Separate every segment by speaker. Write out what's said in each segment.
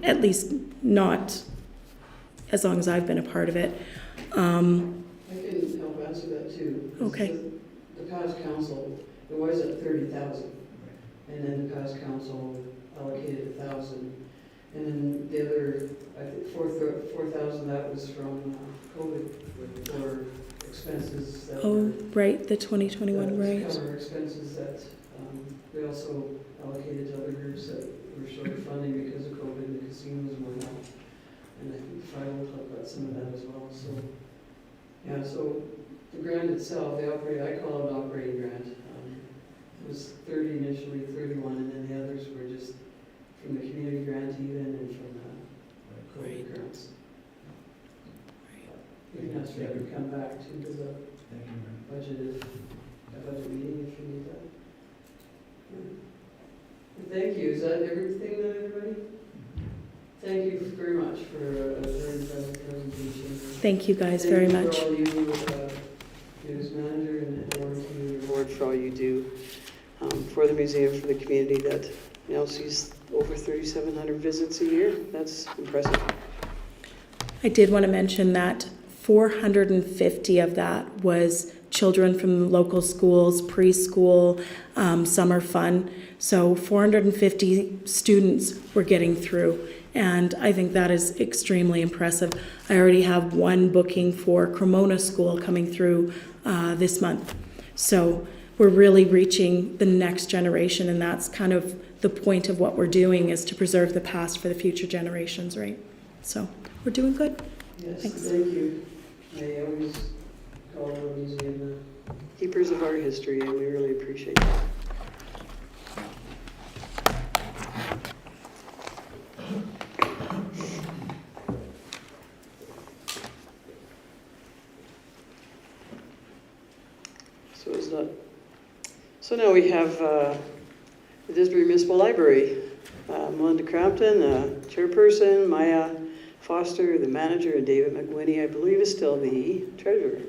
Speaker 1: at least not as long as I've been a part of it.
Speaker 2: I can help answer that too.
Speaker 1: Okay.
Speaker 2: The past council, it was at 30,000, and then the past council allocated 1,000, and then the other, I think 4,000, that was from COVID or expenses that
Speaker 1: Oh,
Speaker 2: were,
Speaker 1: right, the 2021,
Speaker 2: that
Speaker 1: right.
Speaker 2: cover expenses that we also allocated to other groups that were short of funding because of COVID and the casinos and whatnot. And I think Friday will talk about some of that as well. So, yeah, so the grant itself, I call it an operating grant. It was 30 initially, 31, and then the others were just from the community grant even and from the COVID grants. You can ask for that to come back to the budget meeting if you need that. Yeah. Thank you. Is that everything then, everybody? Thank you very much for a very pleasant presentation.
Speaker 1: Thank you guys very much.
Speaker 2: Thank you for all you, news manager, and the board for all you do for the museum, for the community that sees over 3,700 visits a year. That's impressive.
Speaker 1: I did want to mention that 450 of that was children from local schools, preschool, summer fun. So 450 students were getting through. And I think that is extremely impressive. I already have one booking for Cremona School coming through this month. So we're really reaching the next generation, and that's kind of the point of what we're doing, is to preserve the past for the future generations, right? So we're doing good.
Speaker 2: Yes,
Speaker 1: Thanks.
Speaker 2: thank you. I always call the museum the keepers of our history, and we really appreciate that. So now we have the Disbury Municipal Library. Melinda Crampton, chairperson, Maya Foster, the manager, and David McWhinney, I believe, is still the treasurer.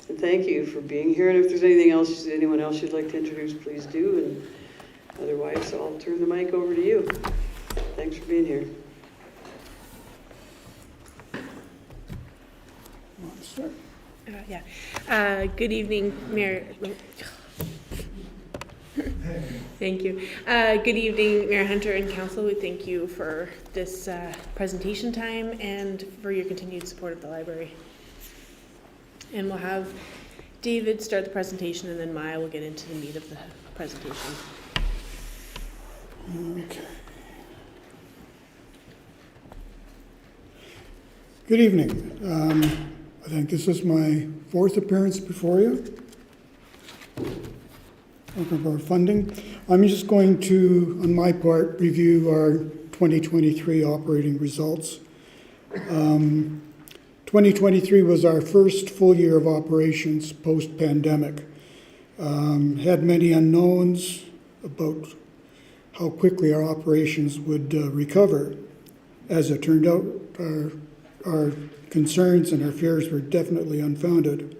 Speaker 2: And thank you for being here. And if there's anyone else you'd like to introduce, please do. And otherwise, I'll turn the mic over to you. Thanks for being here.
Speaker 3: Good evening, Mayor. Thank you. Good evening, Mayor Hunter and Council. We thank you for this presentation time and for your continued support of the library. And we'll have David start the presentation, and then Maya will get into the meat of the presentation.
Speaker 4: Okay. Good evening. I think this is my fourth appearance before you. Talking about funding. I'm just going to, on my part, review our 2023 operating results. 2023 was our first full year of operations post-pandemic. Had many unknowns about how quickly our operations would recover. As it turned out, our concerns and our fears were definitely unfounded.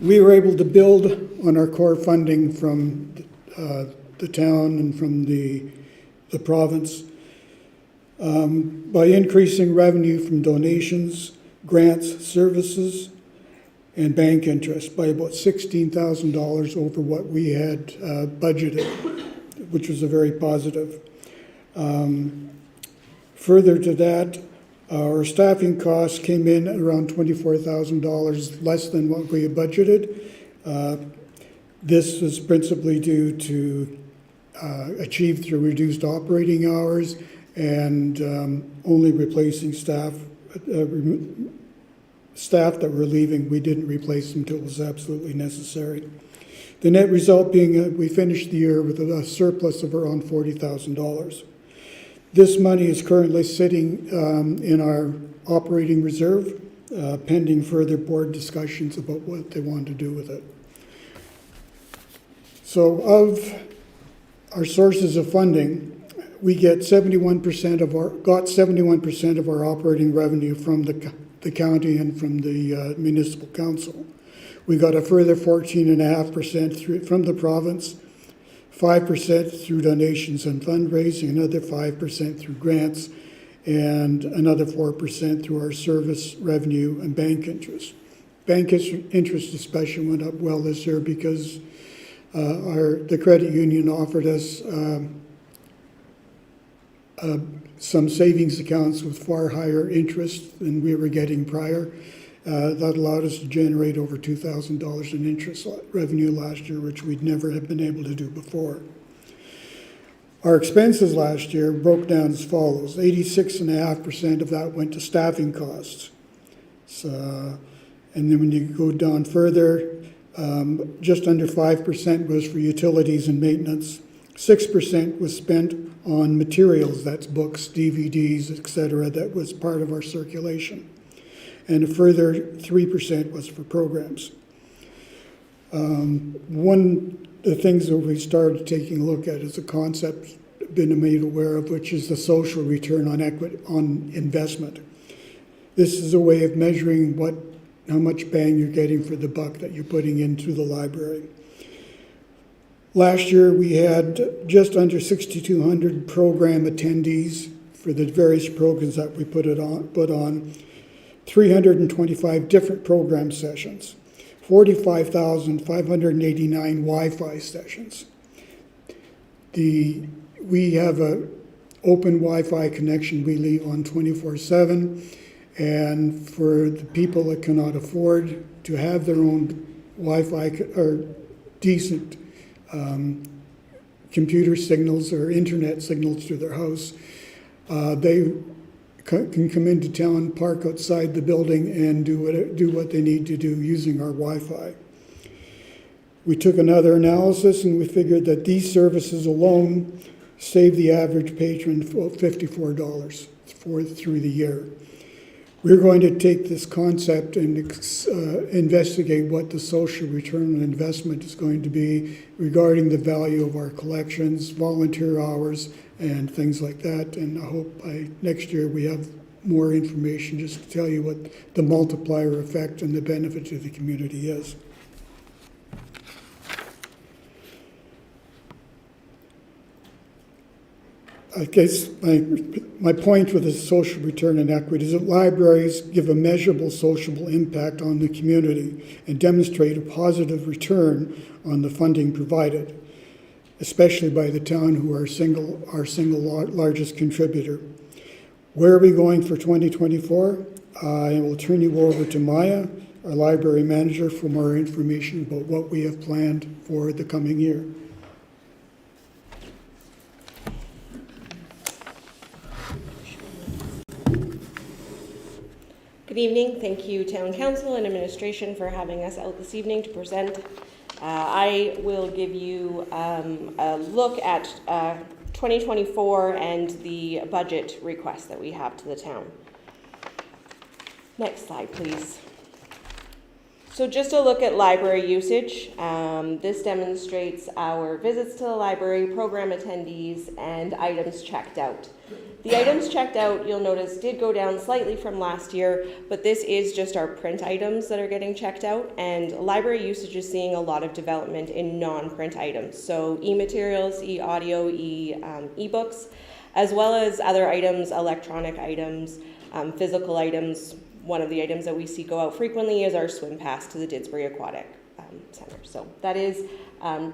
Speaker 4: We were able to build on our core funding from the town and from the province by increasing revenue from donations, grants, services, and bank interest by about $16,000 over what we had budgeted, which was a very positive. Further to that, our staffing costs came in at around $24,000 less than what we had budgeted. This was principally due to achieved through reduced operating hours and only replacing staff that were leaving. We didn't replace them until it was absolutely necessary. The net result being we finished the year with a surplus of around $40,000. This money is currently sitting in our operating reserve, pending further board discussions about what they want to do with it. So of our sources of funding, we get 71% of our operating revenue from the county and from the municipal council. We got a further 14.5% from the province, 5% through donations and fundraising, another 5% through grants, and another 4% through our service revenue and bank interest. Bank interest especially went up well this year because the credit union offered us some savings accounts with far higher interest than we were getting prior. That allowed us to generate over $2,000 in interest revenue last year, which we'd never have been able to do before. Our expenses last year broke down as follows. 86.5% of that went to staffing costs. So, and then when you go down further, just under 5% was for utilities and maintenance. 6% was spent on materials, that's books, DVDs, etc., that was part of our circulation. And a further 3% was for programs. One of the things that we started taking a look at is a concept been made aware of, which is the social return on equity on investment. This is a way of measuring how much bang you're getting for the buck that you're putting into the library. Last year we had just under 6,200 program attendees for the various programs that we put on. 325 different program sessions, 45,589 Wi-Fi sessions. We have an open Wi-Fi connection we leave on 24/7, and for the people that cannot afford to have their own Wi-Fi or decent computer signals or internet signals to their house, they can come into town, park outside the building, and do what they need to do using our Wi-Fi. We took another analysis and we figured that these services alone save the average patron $54 through the year. We're going to take this concept and investigate what the social return on investment is going to be regarding the value of our collections, volunteer hours, and things like that. And I hope by next year we have more information just to tell you what the multiplier effect and the benefit to the community is. I guess my point with the social return on equity is that libraries give a measurable social impact on the community and demonstrate a positive return on the funding provided, especially by the town, who are our single largest contributor. Where are we going for 2024? I will turn you over to Maya, our library manager, for more information about what we have planned for the coming year.
Speaker 5: Good evening. Thank you, Town Council and Administration, for having us out this evening to present. I will give you a look at 2024 and the budget request that we have to the town. Next slide, please. So just a look at library usage. This demonstrates our visits to the library, program attendees, and items checked out. The items checked out, you'll notice, did go down slightly from last year, but this is just our print items that are getting checked out, and library usage is seeing a lot of development in non-print items. So e-materials, e-audio, e-books, as well as other items, electronic items, physical items. One of the items that we see go out frequently is our swim pass to the Didsbury Aquatic Center. So that is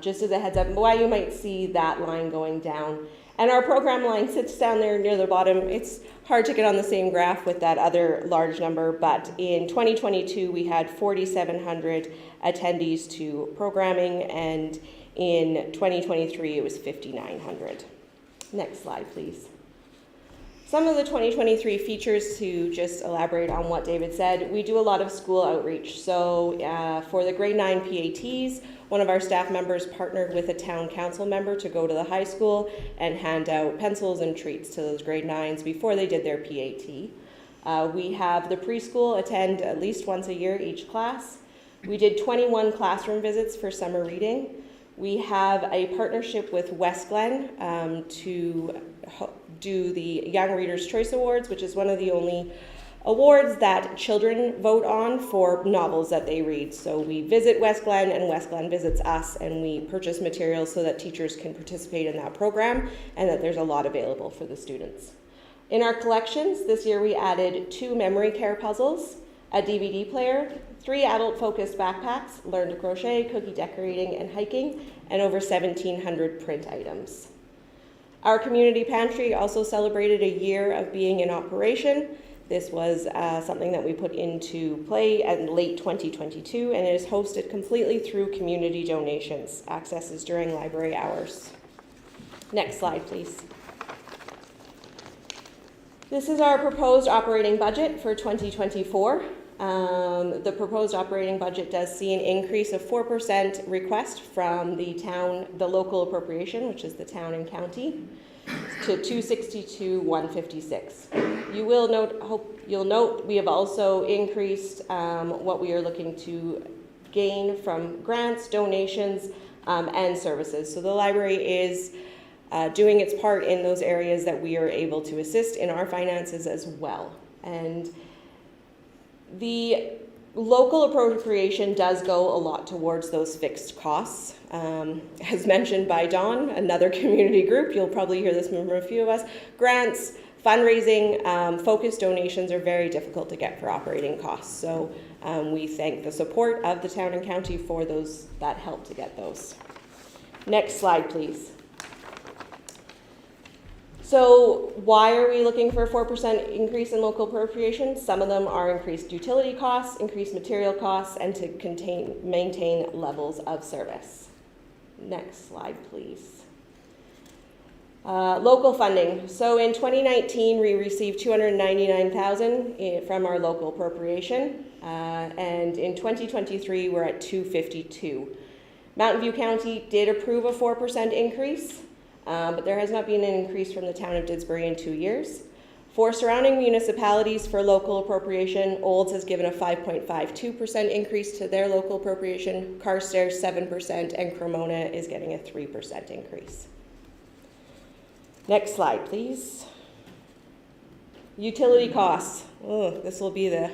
Speaker 5: just as a heads up why you might see that line going down. And our program line sits down there near the bottom. It's hard to get on the same graph with that other large number, but in 2022 we had 4,700 attendees to programming, and in 2023 it was 5,900. Next slide, please. Some of the 2023 features, to just elaborate on what David said, we do a lot of school outreach. So for the grade 9 PATs, one of our staff members partnered with a town council member to go to the high school and hand out pencils and treats to those grade 9s before they did their PAT. We have the preschool attend at least once a year each class. We did 21 classroom visits for summer reading. We have a partnership with West Glen to do the Young Readers' Choice Awards, which is one of the only awards that children vote on for novels that they read. So we visit West Glen and West Glen visits us, and we purchase materials so that teachers can participate in that program and that there's a lot available for the students. In our collections, this year we added 2 memory care puzzles, a DVD player, 3 adult-focused backpacks, learn to crochet, cookie decorating, and hiking, and over 1,700 print items. Our community pantry also celebrated a year of being in operation. This was something that we put into play in late 2022, and it is hosted completely through community donations. Access is during library hours. Next slide, please. This is our proposed operating budget for 2024. The proposed operating budget does see an increase of 4% request from the local appropriation, which is the town and county, to 262,156. You'll note we have also increased what we are looking to gain from grants, donations, and services. So the library is doing its part in those areas that we are able to assist in our finances as well. And the local appropriation does go a lot towards those fixed costs. As mentioned by Dawn, another community group, you'll probably hear this from a few of us, grants, fundraising, focused donations are very difficult to get for operating costs. So we thank the support of the town and county for those that help to get those. Next slide, please. So why are we looking for a 4% increase in local appropriations? Some of them are increased utility costs, increased material costs, and to maintain levels of service. Next slide, please. Local funding. So in 2019, we received $299,000 from our local appropriation, and in 2023, we're at $252,000. Mountain View County did approve a 4% increase. But there has not been an increase from the town of Didsbury in 2 years. For surrounding municipalities for local appropriation, Olds has given a 5.52% increase to their local appropriation, Carstairs 7%, and Cremona is getting a 3% increase. Next slide, please. Utility costs. Oh, this will be the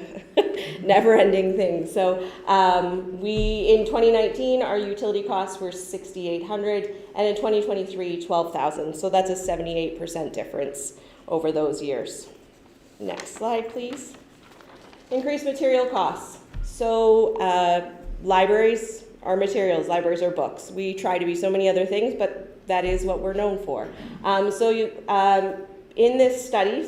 Speaker 5: never-ending thing. So in 2019, our utility costs were $6,800, and in 2023, $12,000. So that's a 78% difference over those years. Next slide, please. Increased material costs. So libraries are materials, libraries are books. We try to be so many other things, but that is what we're known for. In this study,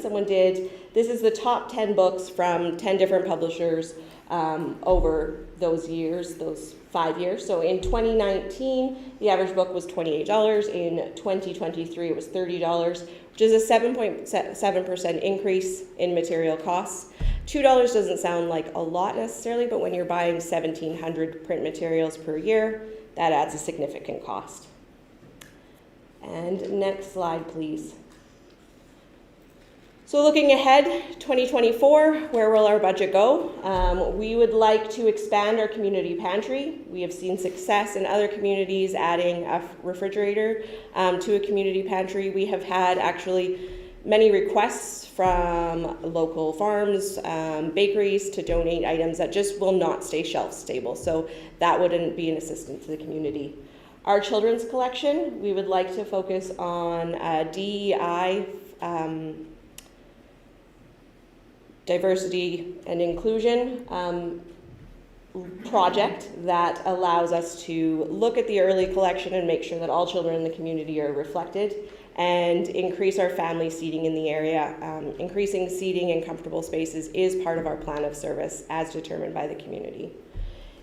Speaker 5: this is the top 10 books from 10 different publishers over those years, those 5 years. So in 2019, the average book was $28. In 2023, it was $30, which is a 7.7% increase in material costs. $2 doesn't sound like a lot necessarily, but when you're buying 1,700 print materials per year, that adds a significant cost. And next slide, please. So looking ahead, 2024, where will our budget go? We would like to expand our community pantry. We have seen success in other communities adding a refrigerator to a community pantry. We have had actually many requests from local farms, bakeries to donate items that just will not stay shelf stable. So that wouldn't be an assistance to the community. Our children's collection, we would like to focus on DEI, diversity and inclusion project that allows us to look at the early collection and make sure that all children in the community are reflected, and increase our family seating in the area. Increasing seating in comfortable spaces is part of our plan of service as determined by the community.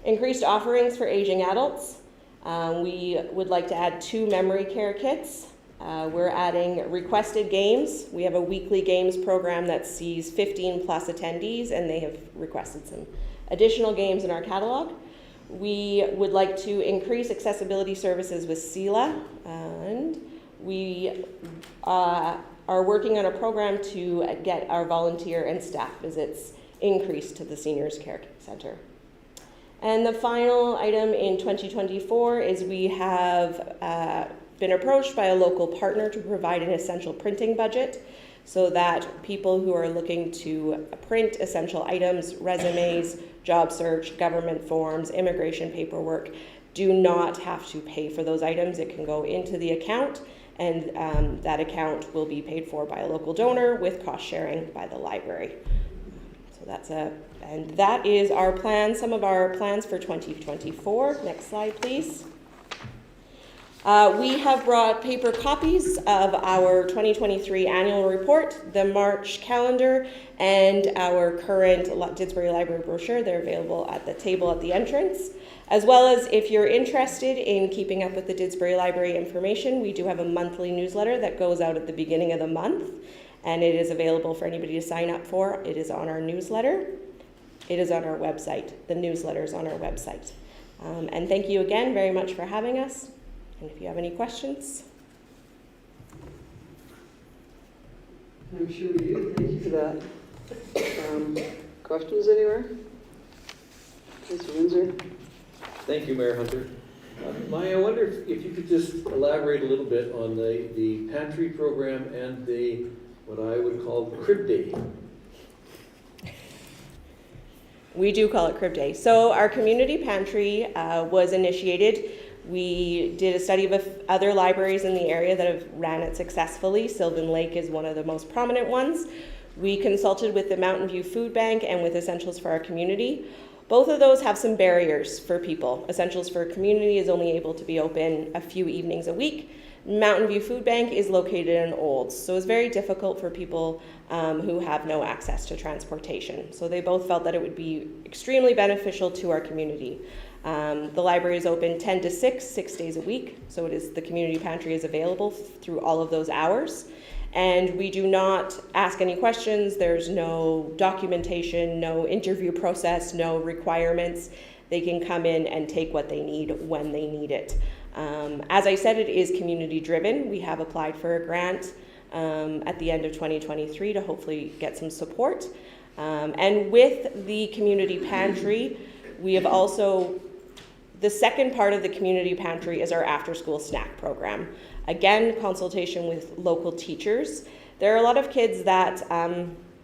Speaker 5: Increased offerings for aging adults. We would like to add 2 memory care kits. We're adding requested games. We have a weekly games program that sees 15 plus attendees, and they have requested some additional games in our catalog. We would like to increase accessibility services with CELA, and we are working on a program to get our volunteer and staff visits increased to the Seniors Care Center. And the final item in 2024 is we have been approached by a local partner to provide an essential printing budget. so that people who are looking to print essential items, resumes, job search, government forms, immigration paperwork, do not have to pay for those items. It can go into the account, and that account will be paid for by a local donor with cost sharing by the library. So and that is our plan, some of our plans for 2024. Next slide, please. We have brought paper copies of our 2023 annual report, the March calendar, and our current Didsbury Library brochure. They're available at the table at the entrance. As well as if you're interested in keeping up with the Didsbury Library information, we do have a monthly newsletter that goes out at the beginning of the month, and it is available for anybody to sign up for. It is on our newsletter. It is on our website. The newsletter is on our website. And thank you again very much for having us. And if you have any questions.
Speaker 2: I'm sure we do. Thank you for that. Questions anywhere? Mr. Windsor?
Speaker 6: Thank you, Mayor Hunter. Maya, I wonder if you could just elaborate a little bit on the pantry program and what I would call Crib Day.
Speaker 5: We do call it Crib Day. So our community pantry was initiated. We did a study of other libraries in the area that have ran it successfully. Sylvan Lake is one of the most prominent ones. We consulted with the Mountain View Food Bank and with Essentials for Our Community. Both of those have some barriers for people. Essentials for Community is only able to be open a few evenings a week. Mountain View Food Bank is located in Olds, so it's very difficult for people who have no access to transportation. So they both felt that it would be extremely beneficial to our community. The library is open 10 to 6 days a week, so the community pantry is available through all of those hours. And we do not ask any questions. There's no documentation, no interview process, no requirements. They can come in and take what they need when they need it. As I said, it is community driven. We have applied for a grant at the end of 2023 to hopefully get some support. And with the community pantry, we have also, the second part of the community pantry is our after-school snack program. Again, consultation with local teachers. There are a lot of kids that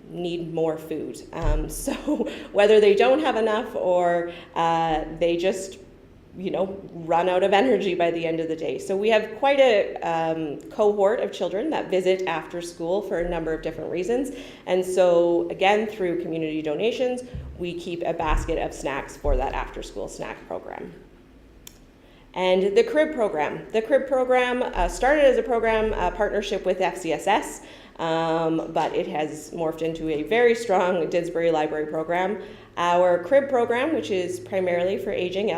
Speaker 5: need more food. So whether they don't have enough or they just, run out of energy by the end of the day. So we have quite a cohort of children that visit after school for a number of different reasons. And so again, through community donations, we keep a basket of snacks for that after-school snack program. And the Crib program. The Crib program started as a program partnership with FCSS, but it has morphed into a very strong Didsbury Library program. Our Crib program, which is primarily for aging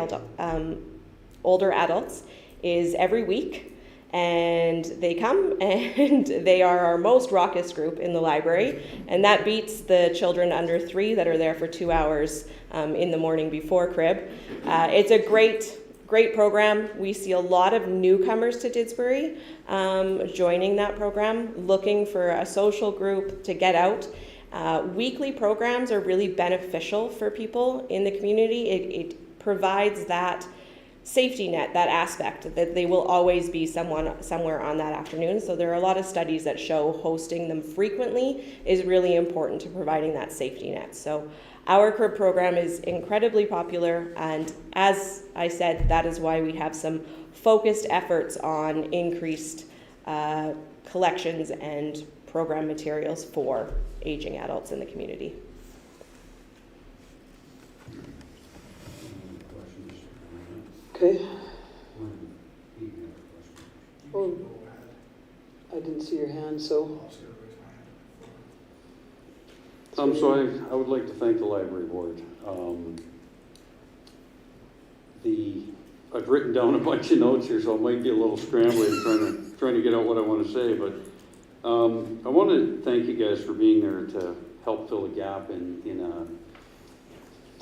Speaker 5: older adults, is every week. And they come and they are our most raucous group in the library. And that beats the children under 3 that are there for 2 hours in the morning before Crib. It's a great program. We see a lot of newcomers to Didsbury joining that program, looking for a social group to get out. Weekly programs are really beneficial for people in the community. It provides that safety net, that aspect, that they will always be somewhere on that afternoon. So there are a lot of studies that show hosting them frequently is really important to providing that safety net. So our Crib program is incredibly popular, and as I said, that is why we have some focused efforts on increased collections and program materials for aging adults in the community.
Speaker 2: Okay. Oh, I didn't see your hand, so.
Speaker 7: So I would like to thank the library board. I've written down a bunch of notes here, so it might be a little scrambling trying to get out what I want to say, but I want to thank you guys for being there to help fill a gap in a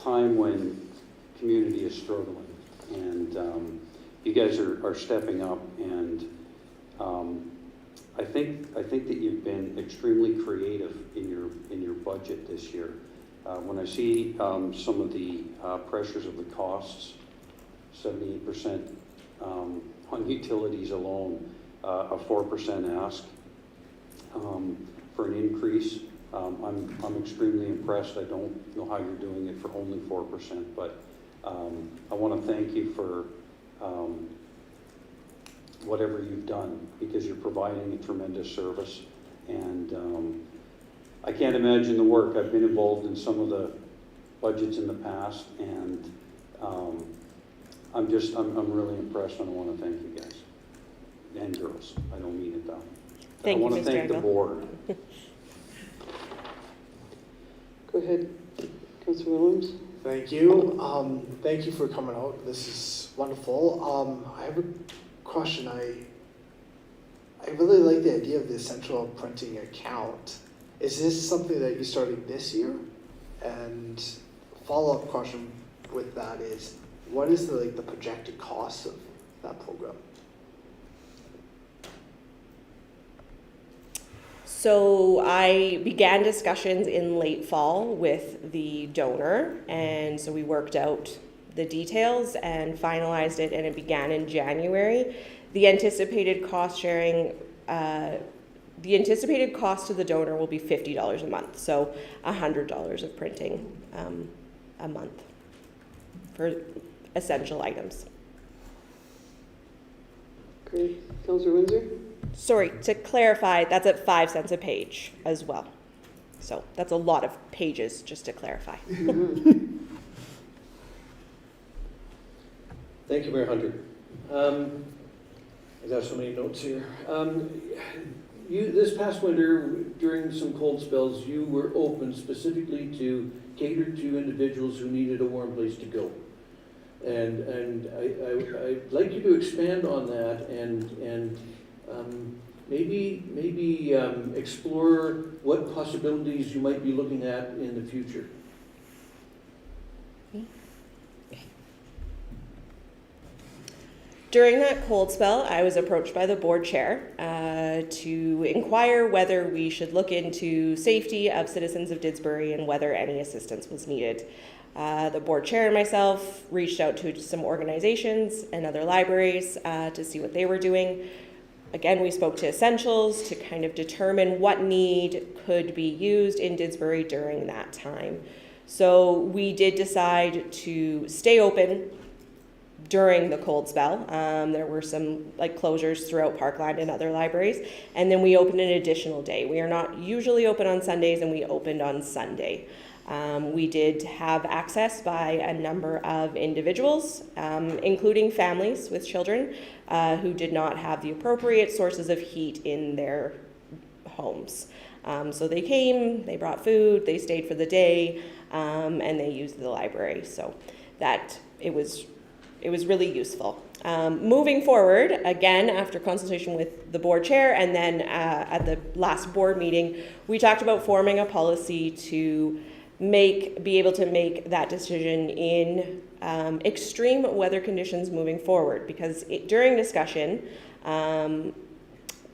Speaker 7: time when community is struggling. And you guys are stepping up, and I think that you've been extremely creative in your budget this year. When I see some of the pressures of the costs, 78% on utilities alone, a 4% ask. for an increase. I'm extremely impressed. I don't know how you're doing it for only 4%, but I want to thank you for whatever you've done, because you're providing a tremendous service. And I can't imagine the work. I've been involved in some of the budgets in the past, and I'm really impressed, and I want to thank you guys and girls. I don't mean it that way.
Speaker 5: Thank
Speaker 7: I
Speaker 5: you,
Speaker 7: want to
Speaker 5: Mr.
Speaker 7: thank the
Speaker 5: Angle.
Speaker 7: board.
Speaker 8: Go ahead, Councilor Williams.
Speaker 9: Thank you. Thank you for coming out. This is wonderful. I have a question. I really like the idea of the central printing account. Is this something that you started this year? And follow-up question with that is, what is the projected cost of that program?
Speaker 5: So I began discussions in late fall with the donor, and so we worked out the details and finalized it, and it began in January. The anticipated cost sharing, the anticipated cost to the donor will be $50 a month, so $100 of printing a month for essential items.
Speaker 8: Great. Councilor Windsor?
Speaker 5: Sorry, to clarify, that's at 5 cents a page as well. So that's a lot of pages, just to clarify.
Speaker 6: Thank you, Mayor Hunter. I got so many notes here. This past winter, during some cold spells, you were open specifically to cater to individuals who needed a warm place to go. And I'd like you to expand on that and maybe explore what possibilities you might be looking at in the future.
Speaker 5: During that cold spell, I was approached by the board chair to inquire whether we should look into safety of citizens of Didsbury and whether any assistance was needed. The board chair and myself reached out to some organizations and other libraries to see what they were doing. Again, we spoke to Essentials to kind of determine what need could be used in Didsbury during that time. So we did decide to stay open during the cold spell. There were some closures throughout Parkland and other libraries, and then we opened an additional day. We are not usually open on Sundays, and we opened on Sunday. We did have access by a number of individuals, including families with children who did not have the appropriate sources of heat in their homes. So they came, they brought food, they stayed for the day, and they used the library. So that it was really useful. Moving forward, again, after consultation with the board chair and then at the last board meeting, we talked about forming a policy to be able to make that decision in extreme weather conditions moving forward, because during discussion,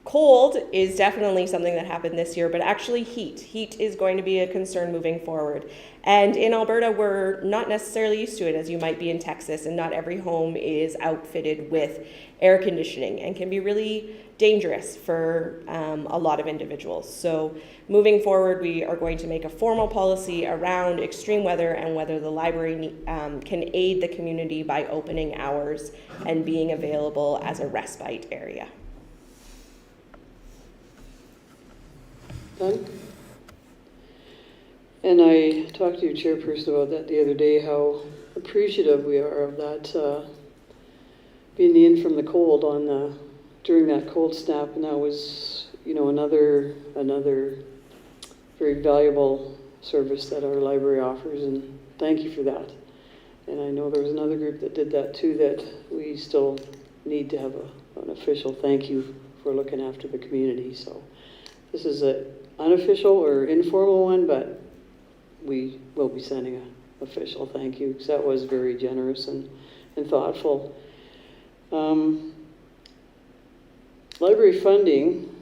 Speaker 5: cold is definitely something that happened this year, but actually heat is going to be a concern moving forward. And in Alberta, we're not necessarily used to it as you might be in Texas, and not every home is outfitted with air conditioning and can be really dangerous for a lot of individuals. So moving forward, we are going to make a formal policy around extreme weather and whether the library can aid the community by opening hours and being available as a respite area.
Speaker 8: Done? And I talked to your chairperson about that the other day, how appreciative we are of that being in from the cold during that cold snap, and that was, another very valuable service that our library offers, and thank you for that. And I know there was another group that did that too, that we still need to have an official thank you for looking after the community. So this is an unofficial or informal one, but we will be sending an official thank you, because that was very generous and thoughtful. Library funding,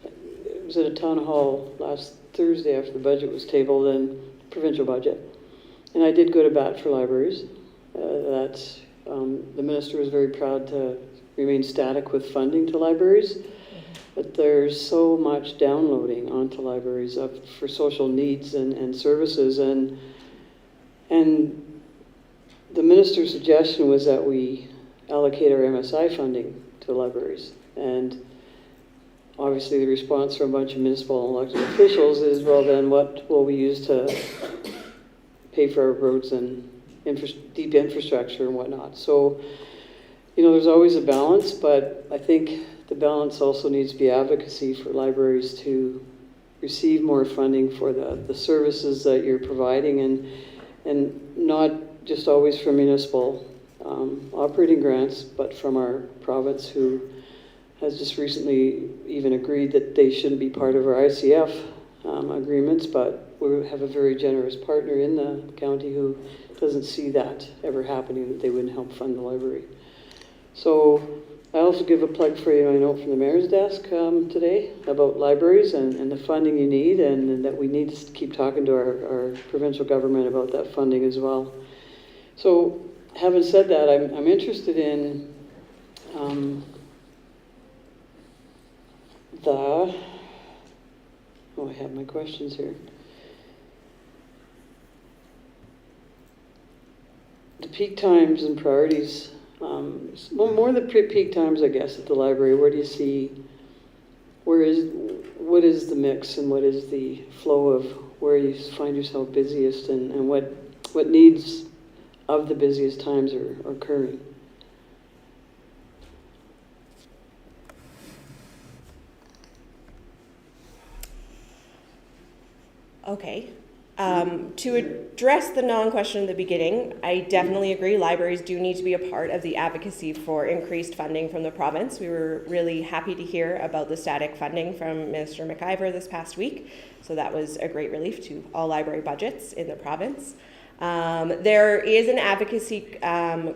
Speaker 8: it was at a town hall last Thursday after the budget was tabled, and provincial budget. And I did go to bat for libraries. The minister was very proud to remain static with funding to libraries. but there's so much downloading onto libraries for social needs and services, and the minister's suggestion was that we allocate our MSI funding to libraries. And obviously the response from a bunch of municipal and elected officials is, well, then what will we use to pay for our roads and deep infrastructure and whatnot? So, there's always a balance, but I think the balance also needs to be advocacy for libraries to receive more funding for the services that you're providing, and not just always from municipal operating grants, but from our province, who has just recently even agreed that they shouldn't be part of our ICF agreements, but we have a very generous partner in the county who doesn't see that ever happening, that they wouldn't help fund the library. So I also give a plug for you, I know from the mayor's desk today about libraries and the funding you need, and that we need to keep talking to our provincial government about that funding as well. So having said that, I'm interested in I have my questions here. The peak times and priorities, more the peak times, I guess, at the library. Where do you see, what is the mix and what is the flow of where you find yourself busiest, and what needs of the busiest times are occurring?
Speaker 5: Okay. To address the non-question in the beginning, I definitely agree libraries do need to be a part of the advocacy for increased funding from the province. We were really happy to hear about the static funding from Minister McIver this past week, so that was a great relief to all library budgets in the province. There is an advocacy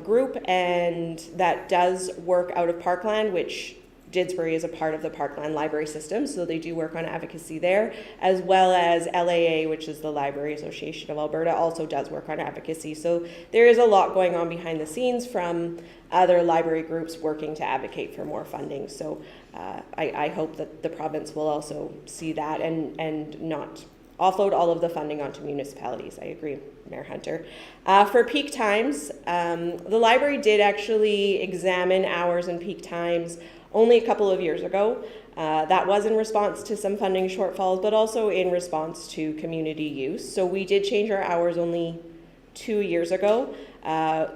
Speaker 5: group and that does work out of Parkland, which Didsbury is a part of the Parkland library system, so they do work on advocacy there, as well as LAA, which is the Library Association of Alberta, also does work on advocacy. So there is a lot going on behind the scenes from other library groups working to advocate for more funding. So I hope that the province will also see that and not offload all of the funding onto municipalities. I agree, Mayor Hunter. For peak times, the library did actually examine hours and peak times only a couple of years ago. That was in response to some funding shortfalls, but also in response to community use. So we did change our hours only 2 years ago.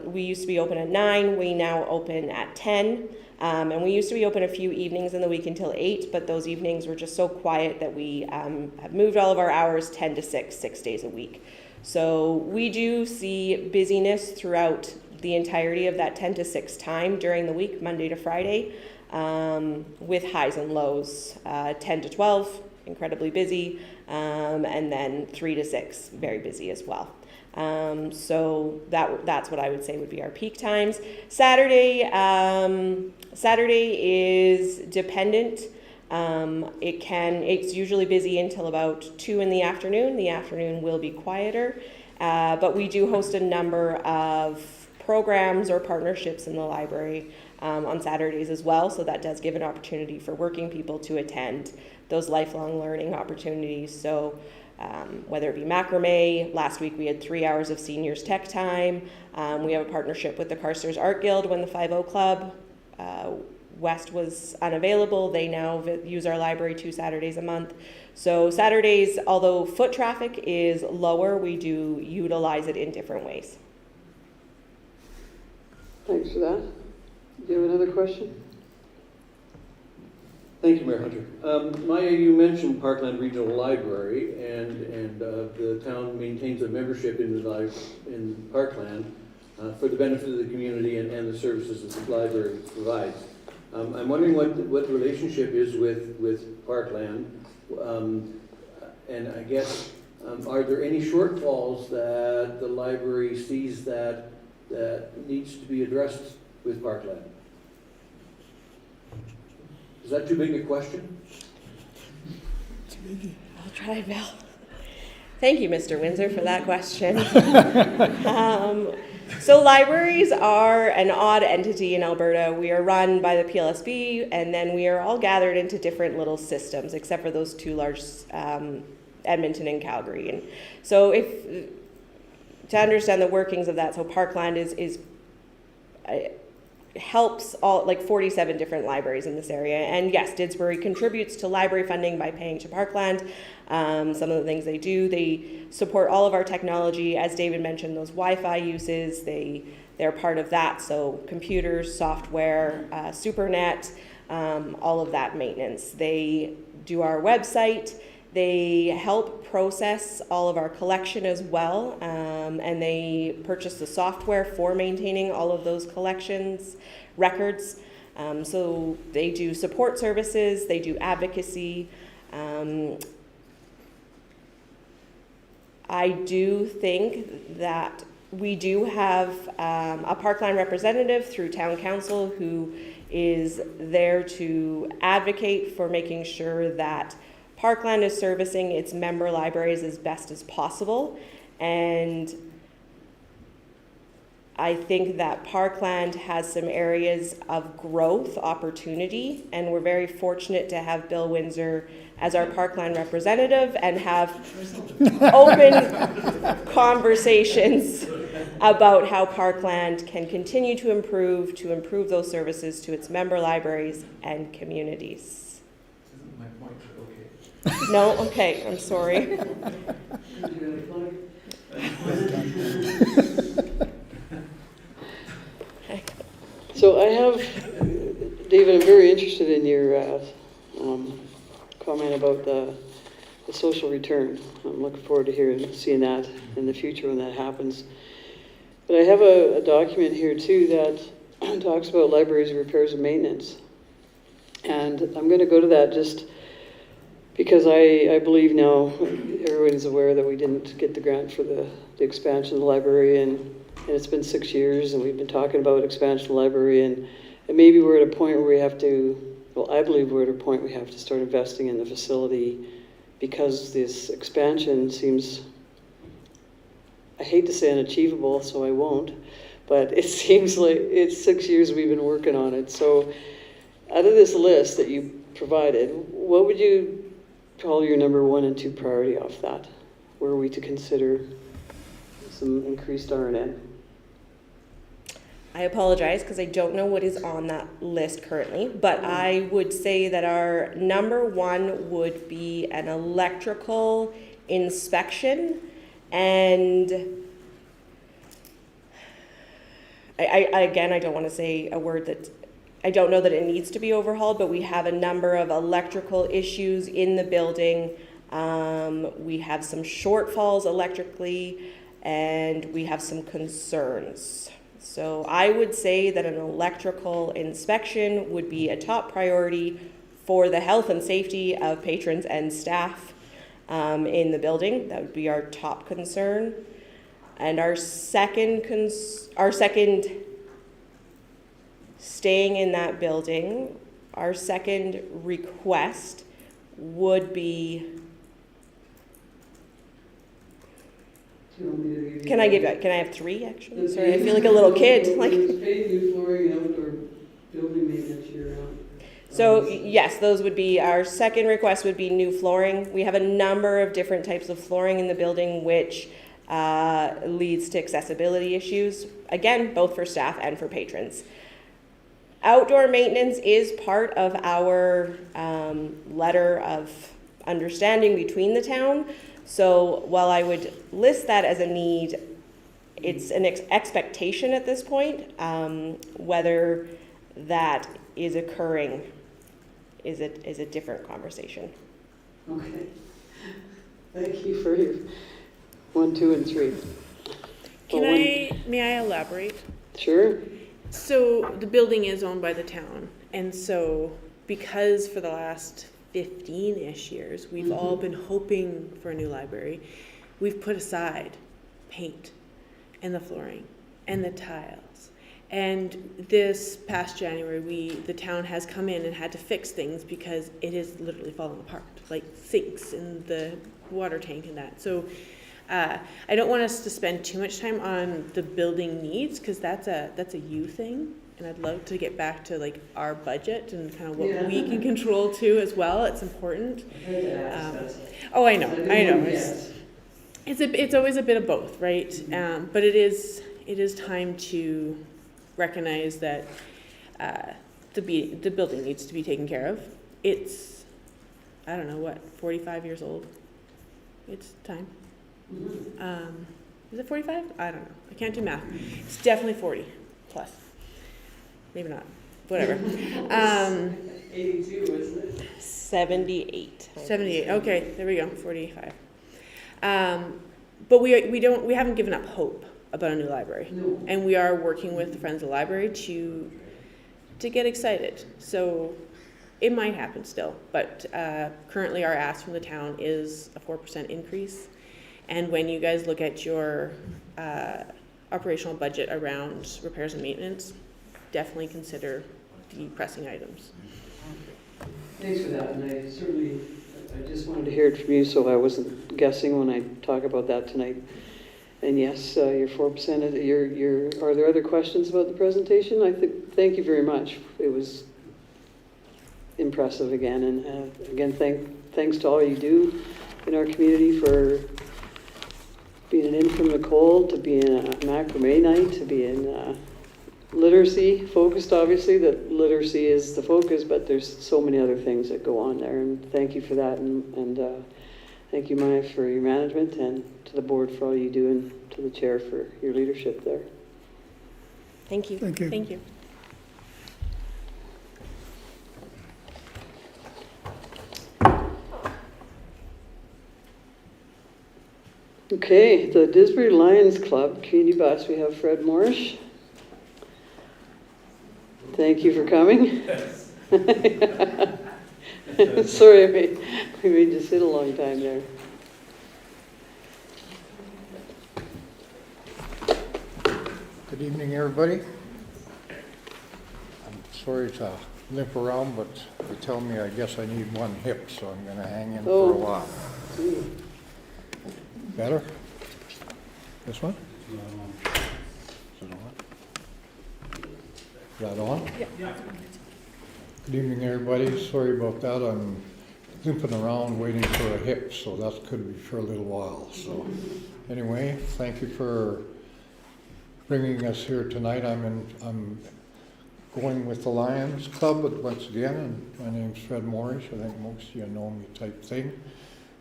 Speaker 5: We used to be open at 9, we now open at 10. And we used to be open a few evenings in the week until 8, but those evenings were just so quiet that we have moved all of our hours 10 to 6 days a week. So we do see busyness throughout the entirety of that 10 to 6 time during the week, Monday to Friday. With highs and lows, 10 to 12, incredibly busy, and then 3 to 6, very busy as well. So that's what I would say would be our peak times. Saturday is dependent. It's usually busy until about 2 in the afternoon. The afternoon will be quieter, but we do host a number of programs or partnerships in the library on Saturdays as well, so that does give an opportunity for working people to attend those lifelong learning opportunities. So whether it be macrame, last week we had 3 hours of seniors tech time. We have a partnership with the Carstairs Art Guild when the 5-0 Club West was unavailable. They now use our library 2 Saturdays a month. So Saturdays, although foot traffic is lower, we do utilize it in different ways.
Speaker 8: Thanks for that. Do you have another question?
Speaker 6: Thank you, Mayor Hunter. Maya, you mentioned Parkland Regional Library, and the town maintains a membership in Parkland for the benefit of the community and the services that the library provides. I'm wondering what the relationship is with Parkland, and I guess are there any shortfalls that the library sees that needs to be addressed with Parkland? Is that too big a question?
Speaker 5: I'll try, Bill. Thank you, Mr. Windsor, for that question. So libraries are an odd entity in Alberta. We are run by the PLSB, and then we are all gathered into different little systems, except for those two large, Edmonton and Calgary. And so to understand the workings of that, so Parkland helps all, like 47 different libraries in this area. And yes, Didsbury contributes to library funding by paying to Parkland. Some of the things they do, they support all of our technology. As David mentioned, those Wi-Fi uses, they're part of that. So computers, software, SuperNet, all of that maintenance. They do our website. They help process all of our collection as well, and they purchase the software for maintaining all of those collections, records. So they do support services, they do advocacy. I do think that we do have a Parkland representative through Town Council who is there to advocate for making sure that Parkland is servicing its member libraries as best as possible. And I think that Parkland has some areas of growth opportunity, and we're very fortunate to have Bill Windsor as our Parkland representative and have open conversations about how Parkland can continue to improve those services to its member libraries and communities.
Speaker 2: My point, okay.
Speaker 5: No? Okay, I'm sorry.
Speaker 8: So I have, David, I'm very interested in your comment about the social return. I'm looking forward to seeing that in the future when that happens. But I have a document here too that talks about libraries repairs and maintenance. And I'm going to go to that just because I believe now everyone's aware that we didn't get the grant for the expansion of the library, and it's been 6 years and we've been talking about expansion of the library, and maybe we're at a point where we have to, well, I believe we're at a point where we have to start investing in the facility because this expansion seems, I hate to say unachievable, so I won't, but it seems like it's 6 years we've been working on it. So out of this list that you provided, what would you call your number 1 and 2 priority off that? Were we to consider some increased R&M?
Speaker 5: I apologize because I don't know what is on that list currently, but I would say that our number 1 would be an electrical inspection, and I don't want to say a word that, I don't know that it needs to be overhauled, but we have a number of electrical issues in the building. We have some shortfalls electrically, and we have some concerns. So I would say that an electrical inspection would be a top priority for the health and safety of patrons and staff in the building. That would be our top concern. And our second staying in that building, our second request would be, can I have 3 actually? Sorry, I feel like a little kid. Like,
Speaker 2: Paid new flooring and outdoor building maintenance year-round.
Speaker 5: So yes, those would be, our second request would be new flooring. We have a number of different types of flooring in the building, which leads to accessibility issues, again, both for staff and for patrons. Outdoor maintenance is part of our letter of understanding between the town. So while I would list that as a need, it's an expectation at this point. Whether that is occurring is a different conversation.
Speaker 2: Okay.
Speaker 8: Thank you for your 1, 2, and 3.
Speaker 3: May I elaborate?
Speaker 8: Sure.
Speaker 3: So the building is owned by the town, and so because for the last 15-ish years we've all been hoping for a new library, we've put aside paint and the flooring and the tiles And this past January, the town has come in and had to fix things because it is literally falling apart, like sinks in the water tank and that. So I don't want us to spend too much time on the building needs, because that's a you thing. And I'd love to get back to like our budget and kind of what
Speaker 2: Yeah.
Speaker 3: we can control too as well. It's important.
Speaker 2: I had to ask that.
Speaker 3: Oh, I know,
Speaker 2: I didn't
Speaker 3: I know.
Speaker 2: wanna
Speaker 3: It's,
Speaker 2: guess.
Speaker 3: it's always a bit of both, right?
Speaker 2: Mhm.
Speaker 3: But it is time to recognize that the building needs to be taken care of. It's, I don't know, what, 45 years old? It's time.
Speaker 2: Mhm.
Speaker 3: Is it 45? I don't know. I can't do math. It's definitely 40 plus. Maybe not. Whatever.
Speaker 2: 82, isn't it?
Speaker 5: 78.
Speaker 3: 78. Okay, there we go. 45. But we haven't given up hope about a new library,
Speaker 2: No.
Speaker 3: and we are working with the Friends of the Library to get excited. So it might happen still, but currently our ask from the town is a 4% increase. And when you guys look at your operational budget around repairs and maintenance, definitely consider the pressing items.
Speaker 2: Thanks for that, and I certainly, I just wanted
Speaker 8: To
Speaker 2: to
Speaker 8: hear it from you, so I wasn't guessing when I talk about that tonight. And yes, your 4%, are there other questions about the presentation? Thank you very much. It was impressive again, and again, thanks to all you do in our community for being an in from the cold, to being a macrame night, to being literacy focused. Obviously, that literacy is the focus, but there's so many other things that go on there, and thank you for that, and thank you, Maya, for your management, and to the board for all you do, and to the chair for your leadership there.
Speaker 5: Thank you.
Speaker 4: Thank you.
Speaker 3: Thank you.
Speaker 8: Okay, the Disbury Lions Club Community Bus, we have Fred Morris. Thank you for coming. Sorry, we made you sit a long time there.
Speaker 10: Good evening, everybody. I'm sorry to limp around, but they tell me I guess I need one hip, so I'm gonna hang in for a while. Better? This one? Is it on? Is that on? Yeah. Good evening, everybody. Sorry about that. I'm limping around waiting for a hip, so that could be for a little while. So anyway, thank you for bringing us here tonight. I'm going with the Lions Club once again, and my name's Fred Morris. I think most of you know me type thing.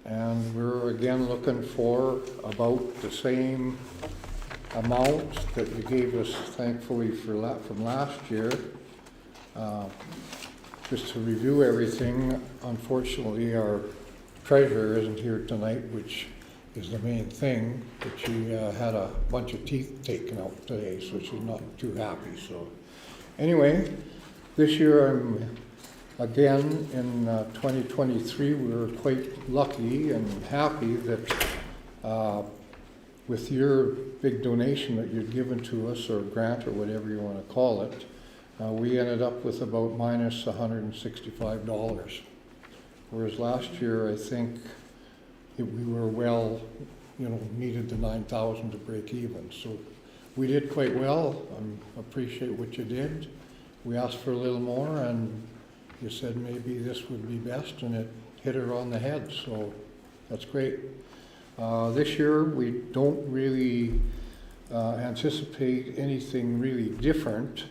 Speaker 10: And we're again looking for about the same amount that you gave us, thankfully, from last year. Just to review everything, unfortunately, our treasurer isn't here tonight, which is the main thing, but she had a bunch of teeth taken out today, so she's not too happy. So anyway, this year I'm again in 2023, we were quite lucky and happy that with your big donation that you'd given to us, or grant, or whatever you want to call it, we ended up with about minus $165. Whereas last year, I think we were well, needed the 9,000 to break even. So we did quite well. I appreciate what you did. We asked for a little more, and you said maybe this would be best, and it hit her on the head, so that's great. This year, we don't really anticipate anything really different.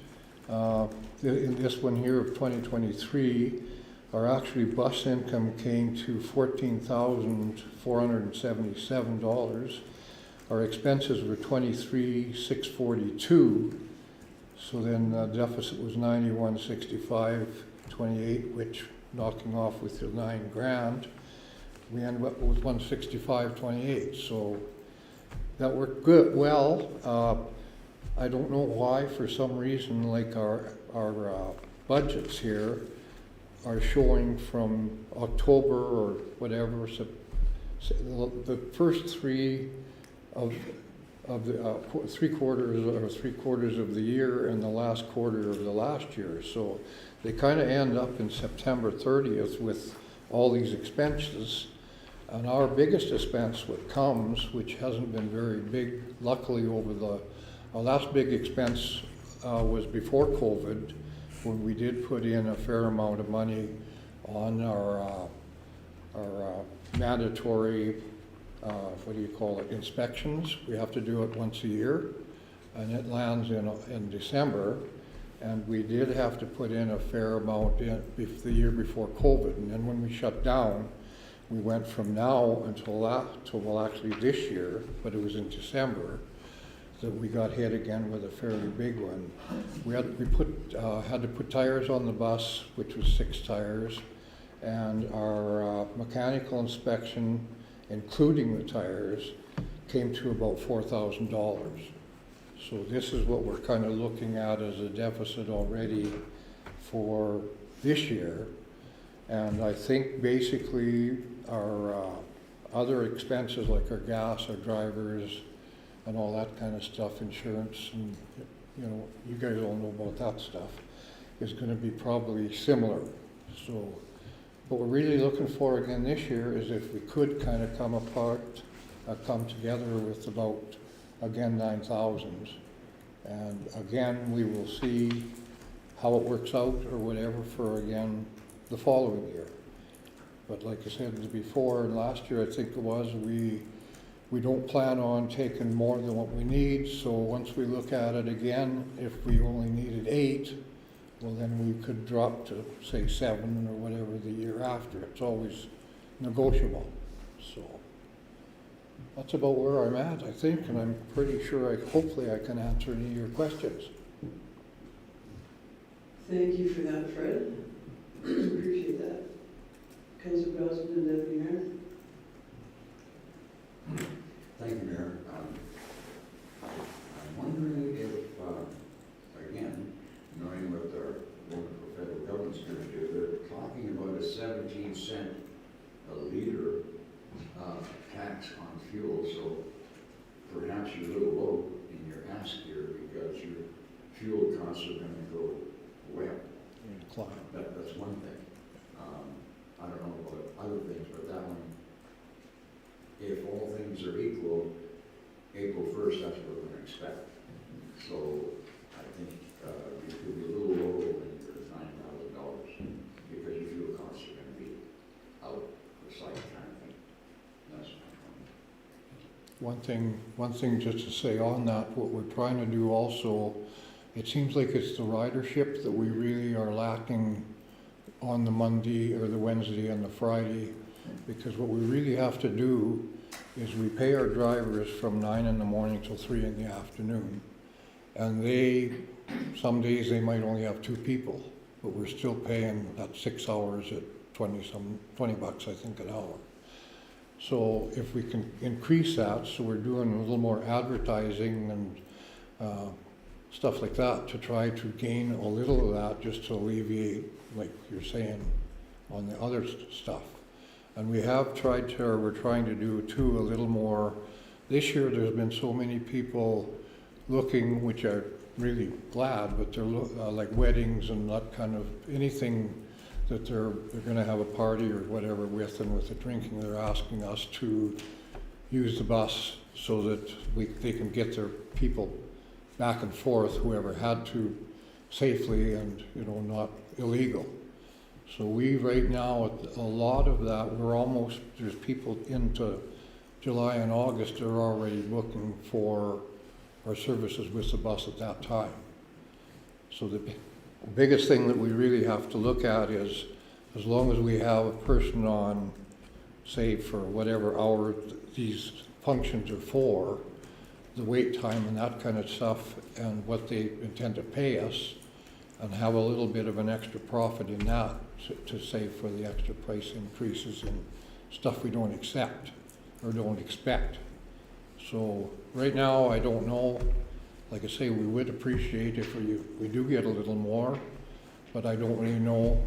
Speaker 10: In this one here of 2023, our actually bus income came to $14,477. Our expenses were $23,642. So then the deficit was $91,6528, which, knocking off with your $9,000, we ended up with $165,28. So that worked good. Well, I don't know why, for some reason, like our budgets here are showing from October or whatever, so the first three of of the, 3/4 of the year and the last quarter of the last year. So they kind of end up in September 30th with all these expenses. And our biggest expense, what comes, which hasn't been very big, luckily our last big expense was before COVID, when we did put in a fair amount of money on our mandatory, inspections. We have to do it once a year, and it lands in December. And we did have to put in a fair amount the year before COVID. And then when we shut down, we went from now until actually this year, but it was in December, that we got hit again with a fairly big one. We had to put tires on the bus, which was 6 tires, and our mechanical inspection, including the tires, came to about $4,000. So this is what we're kind of looking at as a deficit already for this year. And I think basically our other expenses like our gas, our drivers, and all that kind of stuff, insurance, and you guys all know about that stuff, is going to be probably similar. So what we're really looking for again this year is if we could kind of come together with about, again, 9,000. And again, we will see how it works out or whatever for, again, the following year. But like I said before, and last year I think it was, we don't plan on taking more than what we need. So once we look at it again, if we only needed 8, well then we could drop to say 7 or whatever the year after. It's always negotiable. So that's about where I'm at, I think, and I'm pretty sure hopefully I can answer any of your questions.
Speaker 2: Thank you for that, Fred. Appreciate that. Councilor Brosnan and Deputy Mayor.
Speaker 11: Thank you, Mayor. I'm wondering if, again, knowing what our wonderful federal government's going to do, they're talking about a 17-cent a liter tax on fuel. So perhaps you're a little low in your ask here because your fuel costs are going to go way up. That's one thing. I don't know about other things, but that one, if all things are equal, April 1st, that's what we're going to expect. So I think you could be a little low in your $9,000 because your fuel costs are going to be out of sight kind of thing. That's my point.
Speaker 10: One thing just to say on that, what we're trying to do also, it seems like it's the ridership that we really are lacking on the Monday or the Wednesday and the Friday, because what we really have to do is we pay our drivers from 9 in the morning till 3 in the afternoon, and some days they might only have 2 people, but we're still paying that 6 hours at $20 I think an hour. So if we can increase that, so we're doing a little more advertising and stuff like that to try to gain a little of that, just to alleviate, like you're saying, on the other stuff. And we're trying to do too a little more. This year there's been so many people looking, which are really glad, but they're like weddings and that kind of anything that they're going to have a party or whatever with, and with the drinking, they're asking us to use the bus so that they can get their people back and forth, whoever had to, safely and not illegal. So we right now, a lot of that, there's people into July and August that are already looking for our services with the bus at that time. So the biggest thing that we really have to look at is, as long as we have a person on, say for whatever hour these functions are for, the wait time and that kind of stuff, and what they intend to pay us, and have a little bit of an extra profit in that to save for the extra price increases and stuff we don't accept or don't expect. So right now, I don't know. Like I say, we would appreciate if we do get a little more, but I don't really know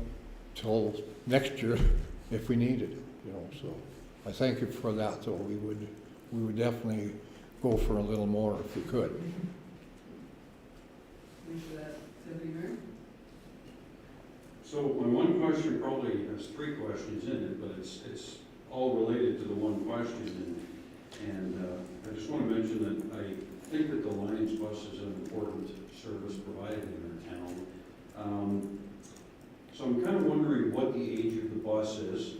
Speaker 10: till next year if we need it. So I thank you for that, though. We would definitely go for a little more if we could.
Speaker 2: Thanks for that, Deputy Mayor.
Speaker 7: So my one question probably has three questions in it, but it's all related to the one question. And I just want to mention that I think that the Lions bus is an important service provided in our town. So I'm kind of wondering what the age of the bus is,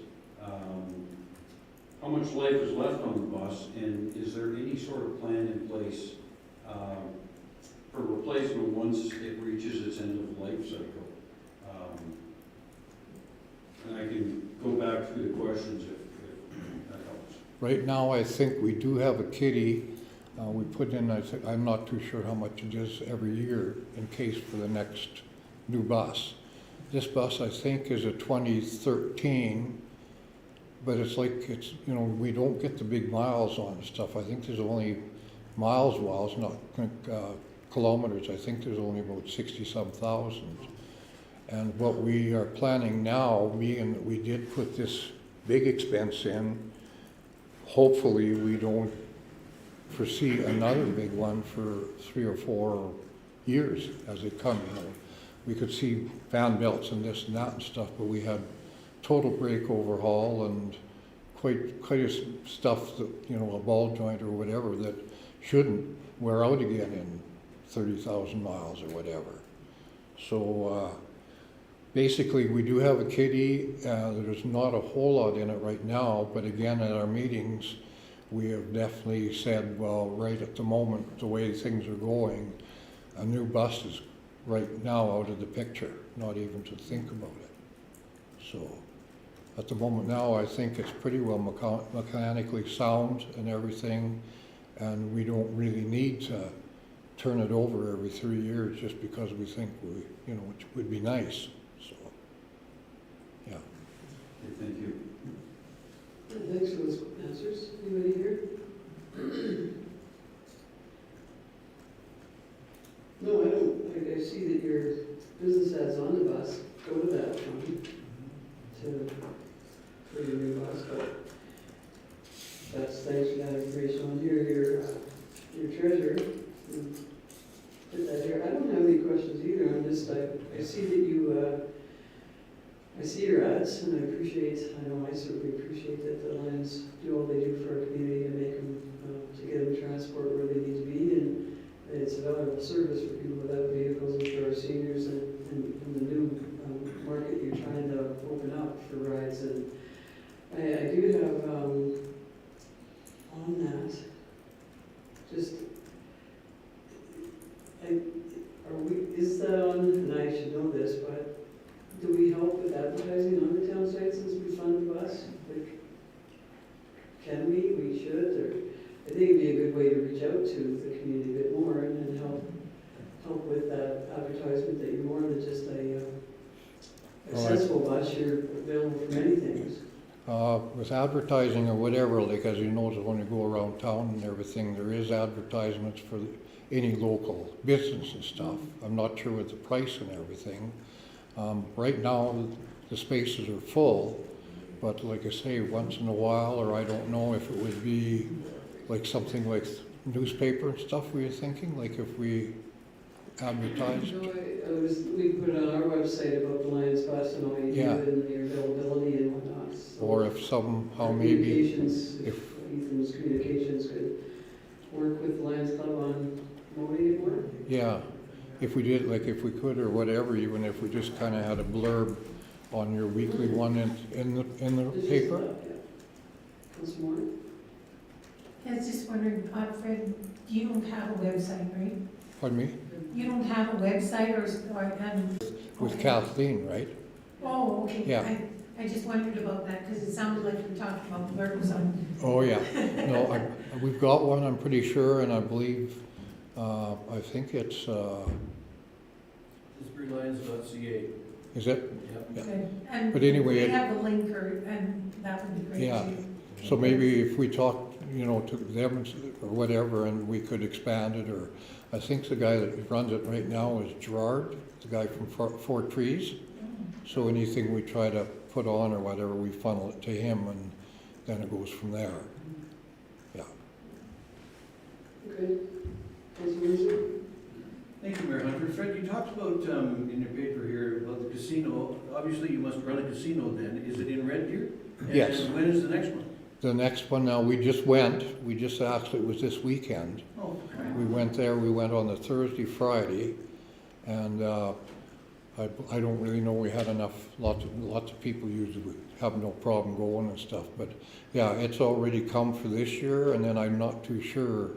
Speaker 7: how much life is left on the bus, and is there any sort of plan in place for replacement once it reaches its end of life cycle? And I can go back through the questions if that helps.
Speaker 10: Right now, I think we do have a kitty. We put in, I'm not too sure how much it is every year in case for the next new bus. This bus, I think, is a 2013, but it's like, we don't get the big miles on stuff. I think there's only miles, not kilometers. I think there's only about 60-some thousand. And what we are planning now, being that we did put this big expense in, hopefully we don't foresee another big one for 3 or 4 years as they come. We could see fan belts and this and that and stuff, but we had total brake overhaul and quite a stuff that, a ball joint or whatever that shouldn't wear out again in 30,000 miles or whatever. So basically we do have a kitty. There's not a whole lot in it right now, but again at our meetings we have definitely said, well, right at the moment, the way things are going, a new bus is right now out of the picture, not even to think about it. So at the moment now, I think it's pretty well mechanically sound and everything, and we don't really need to turn it over every 3 years just because we think it would be nice. So, yeah.
Speaker 7: Okay, thank you.
Speaker 2: Thanks for those answers. Anybody here? No, I don't. I see that your business ads on the bus go to that one for your new bus, but that's thanks for that information on here. Your treasurer. Put that here. I don't have any questions either on this type. I see that you. I see your ads, and I certainly appreciate that the Lions do all they do for our community and make them, to get them transport where they need to be, and it's a valuable service for people without vehicles and for our seniors and the new market you're trying to open up for rides. And I do have, on that, is that on, and I should know this, but do we help with advertising on the town site since we fund the bus? Like, can we? We should? Or I think it'd be a good way to reach out to the community a bit more and help with that advertisement that you're more than just a accessible bus. You're available for many things.
Speaker 10: With advertising or whatever, like as you know, when you go around town and everything, there is advertisements for any local business and stuff. I'm not sure what the price and everything. Right now, the spaces are full, but like I say, once in a while, or I don't know if it would be like something like newspaper and stuff, were you thinking? Like if we advertised?
Speaker 2: No, we put it on our website about the Lions bus and all you do and your availability and whatnot. So
Speaker 10: or if somehow maybe...
Speaker 2: If Ethan's communications could work with the Lions Club on promoting it more?
Speaker 10: Yeah. If we did, like if we could or whatever, even if we just kind of had a blurb on your weekly one in the paper.
Speaker 2: Councilor Moore?
Speaker 12: I was just wondering, Fred, you don't have a website, right?
Speaker 10: Pardon me?
Speaker 12: You don't have a website or
Speaker 10: With Kathleen, right?
Speaker 12: Oh, okay.
Speaker 10: Yeah.
Speaker 12: I just wondered about that because it sounded like you were talking about blurbs on.
Speaker 10: Oh, yeah. No, we've got one, I'm pretty sure, and I believe, I think it's,
Speaker 6: DisburyLions.ca.
Speaker 10: is it?
Speaker 6: Yeah.
Speaker 12: Good. And
Speaker 10: But anyway,
Speaker 12: we have a link and that would be great
Speaker 10: Yeah.
Speaker 12: too.
Speaker 10: So maybe if we talked, to them or whatever, and we could expand it, or I think the guy that runs it right now is Gerard, the guy from Fort Trees. So anything we try to put on or whatever, we funnel it to him, and then it goes from there. Yeah.
Speaker 2: Okay. Councilor Windsor?
Speaker 6: Thank you, Mayor Hunter. Fred, you talked about, in your paper here, about the casino. Obviously, you must run a casino then. Is it in Red Deer?
Speaker 10: Yes.
Speaker 6: And when is the next one?
Speaker 10: The next one, now, we just actually, it was this weekend.
Speaker 6: Oh, okay.
Speaker 10: We went there, we went on the Thursday, Friday, and I don't really know, we had lots of people usually have no problem going and stuff, but yeah, it's already come for this year, and then I'm not too sure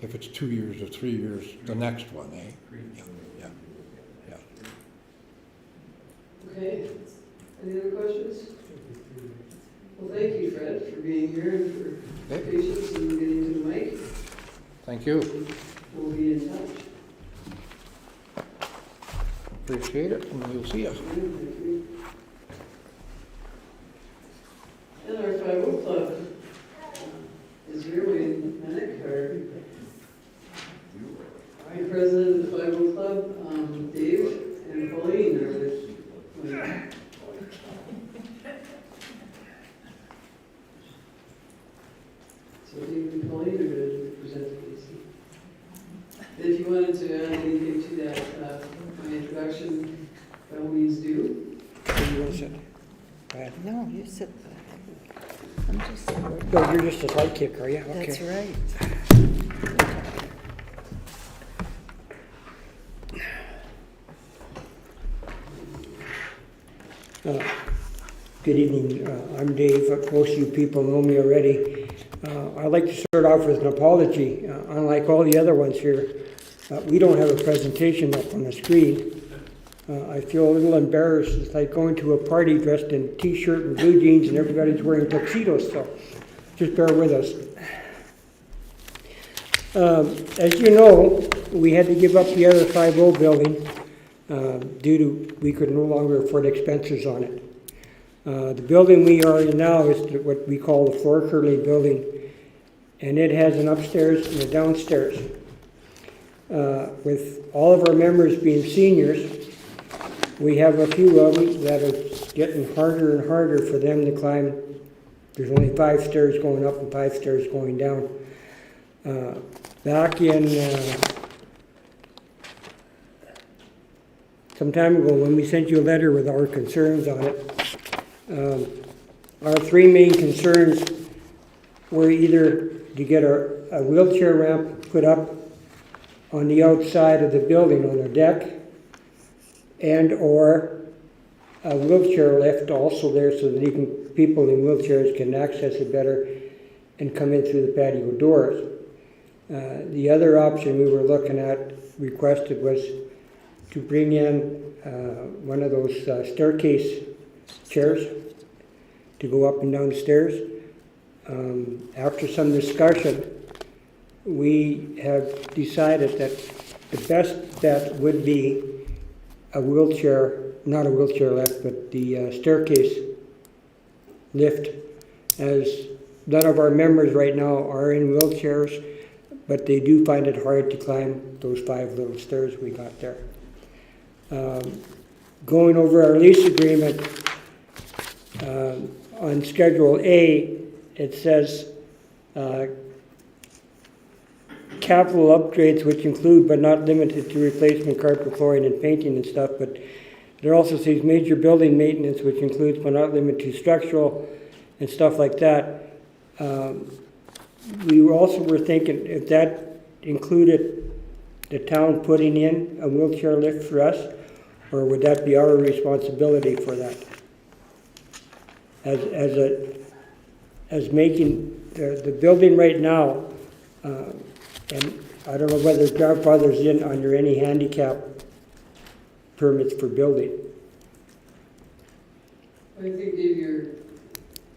Speaker 10: if it's 2 years or 3 years, the next one, eh? Yeah.
Speaker 2: Okay. Any other questions? Well, thank you, Fred, for being here and for
Speaker 10: Okay.
Speaker 2: patience and getting to the mic.
Speaker 10: Thank you,
Speaker 2: We'll be in touch.
Speaker 10: appreciate it, and we'll see you.
Speaker 2: Thank you. And our 5 Club is here. Wayne Manick, our president of the 5 Club, Dave and Pauline are with Wayne. So Dave and Pauline are going to present the case. If you wanted to add anything to that, my introduction, by all means do.
Speaker 13: No, you said, I'm just,
Speaker 14: No, you're just a sidekick, are you? Okay.
Speaker 13: that's right.
Speaker 14: Good evening. I'm Dave. Most of you people know me already. I'd like to start off with an apology. Unlike all the other ones here, we don't have a presentation up on the screen. I feel a little embarrassed. It's like going to a party dressed in t-shirt and blue jeans and everybody's wearing tuxedos, so just bear with us. As you know, we had to give up the other 5-0 building due to we could no longer afford expenses on it. The building we are in now is what we call the floor curling building, and it has an upstairs and a downstairs. With all of our members being seniors, we have a few of them that are getting harder and harder for them to climb. There's only 5 stairs going up and 5 stairs going down. Back in some time ago, when we sent you a letter with our concerns on it, our 3 main concerns were either to get a wheelchair ramp put up on the outside of the building on the deck, and or a wheelchair lift also there so that people in wheelchairs can access it better and come in through the patio doors. The other option we were looking at, requested, was to bring in one of those staircase chairs to go up and down the stairs. After some discussion, we have decided that the best bet would be a wheelchair, not a wheelchair lift, but the staircase lift, as none of our members right now are in wheelchairs, but they do find it hard to climb those 5 little stairs we got there. Going over our lease agreement, on Schedule A, it says capital upgrades which include but not limited to replacement carpet, flooring, and painting and stuff, but it also says major building maintenance which includes but not limited to structural and stuff like that. We also were thinking if that included the town putting in a wheelchair lift for us, or would that be our responsibility for that? As making the building right now, and I don't know whether grandfather's in under any handicap permits for building.
Speaker 2: I think, Dave, you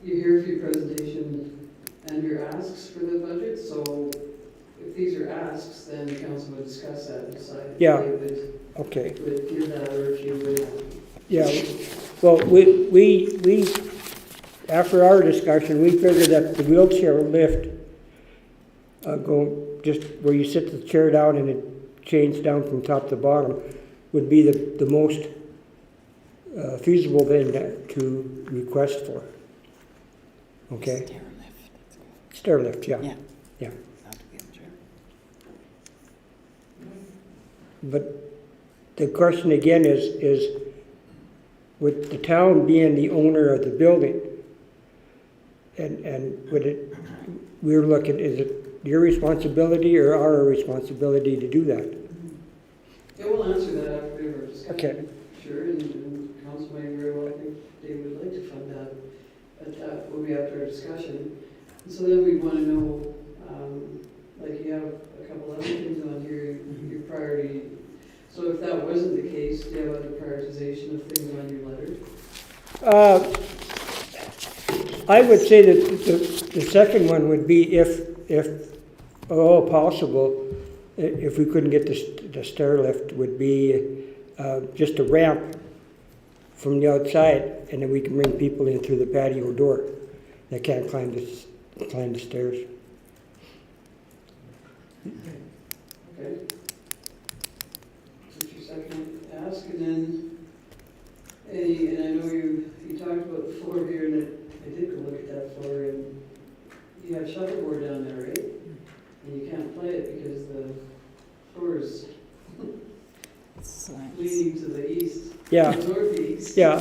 Speaker 2: hear a few presentations and your asks for the budget, so if these are asks, then the council would discuss that and decide if
Speaker 14: Yeah.
Speaker 2: they would,
Speaker 14: Okay.
Speaker 2: would give that or if you would.
Speaker 14: Yeah. Well, we after our discussion, we figured that the wheelchair lift go just where you sit the chair down and it changes down from top to bottom would be the most feasible thing to request for. Okay?
Speaker 13: Stair lift.
Speaker 14: Stair lift, yeah.
Speaker 13: Yeah.
Speaker 14: Yeah.
Speaker 13: Not a wheelchair.
Speaker 14: But the question again is with the town being the owner of the building, and would it, we're looking, is it your responsibility or our responsibility to do that?
Speaker 2: Yeah, we'll answer that after we have our discussion.
Speaker 14: Okay.
Speaker 2: Sure, and council may very well think they would like to fund that, but that will be after our discussion. And so then we want to know, like you have a couple other things on here, your priority. So if that wasn't the case, do you have other prioritization of things on your letter?
Speaker 14: I would say that the second one would be if at all possible, if we couldn't get the stair lift, would be just a ramp from the outside, and then we can bring people in through the patio door that can't climb the stairs.
Speaker 2: Okay. That's your second ask, and then and I know you talked about the floor here, and I did go look at that floor, and you have shuffleboard down there, right? And you can't play it because the floor is leaning to the east.
Speaker 14: Yeah.
Speaker 2: Northeast.
Speaker 14: Yeah.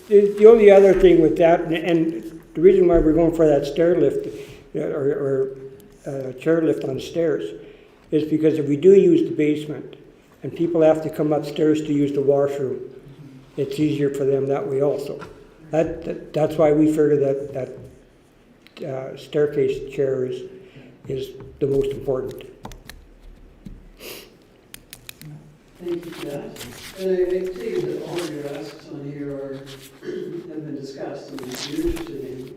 Speaker 14: The only other thing with that, and the reason why we're going for that stair lift or chairlift on the stairs is because if we do use the basement and people have to come upstairs to use the washroom, it's easier for them that way also. That's why we figure that staircase chair is the most important.
Speaker 2: Thank you for that. And I take it that all of your asks on here have been discussed and you're interested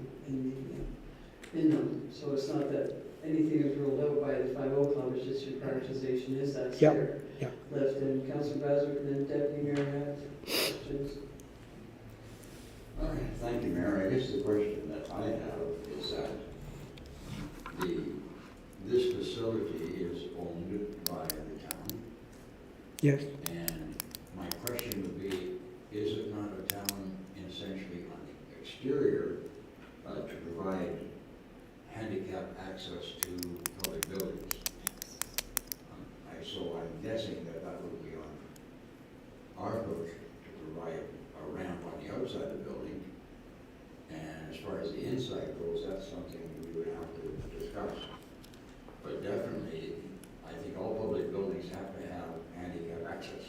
Speaker 2: in them. So it's not that anything is ruled out by the 5-0 Club, it's just your prioritization is that stair lift. And Councillor Baswick and then Deputy Mayor have questions.
Speaker 11: All right, thank you, Mayor. I guess the question that I have is that this facility is owned by the town.
Speaker 14: Yes.
Speaker 11: And my question would be, is it not a town essentially on the exterior to provide handicap access to public buildings? So I'm guessing that would be on our hook to provide a ramp on the outside of the building. And as far as the inside goes, that's something we would have to discuss. But definitely, I think all public buildings have to have handicap access.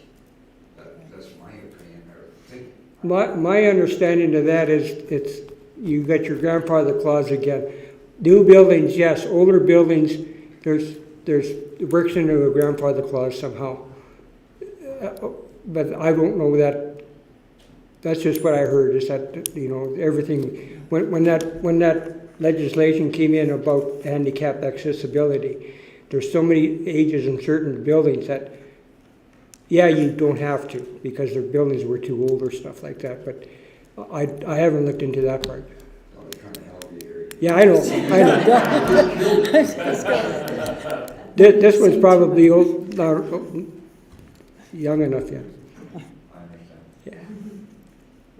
Speaker 11: That's my opinion or thinking.
Speaker 14: My understanding of that is you got your grandfather clause again. New buildings, yes. Older buildings, there's it works into a grandfather clause somehow. But I don't know that. That's just what I heard. Is that everything when that legislation came in about handicap accessibility, there's so many ages in certain buildings that you don't have to because their buildings were too old or stuff like that. But I haven't looked into that part.
Speaker 11: I was trying to help you here.
Speaker 14: Yeah, I know. This one's probably old, young enough, yeah.
Speaker 11: I understand.
Speaker 14: Yeah.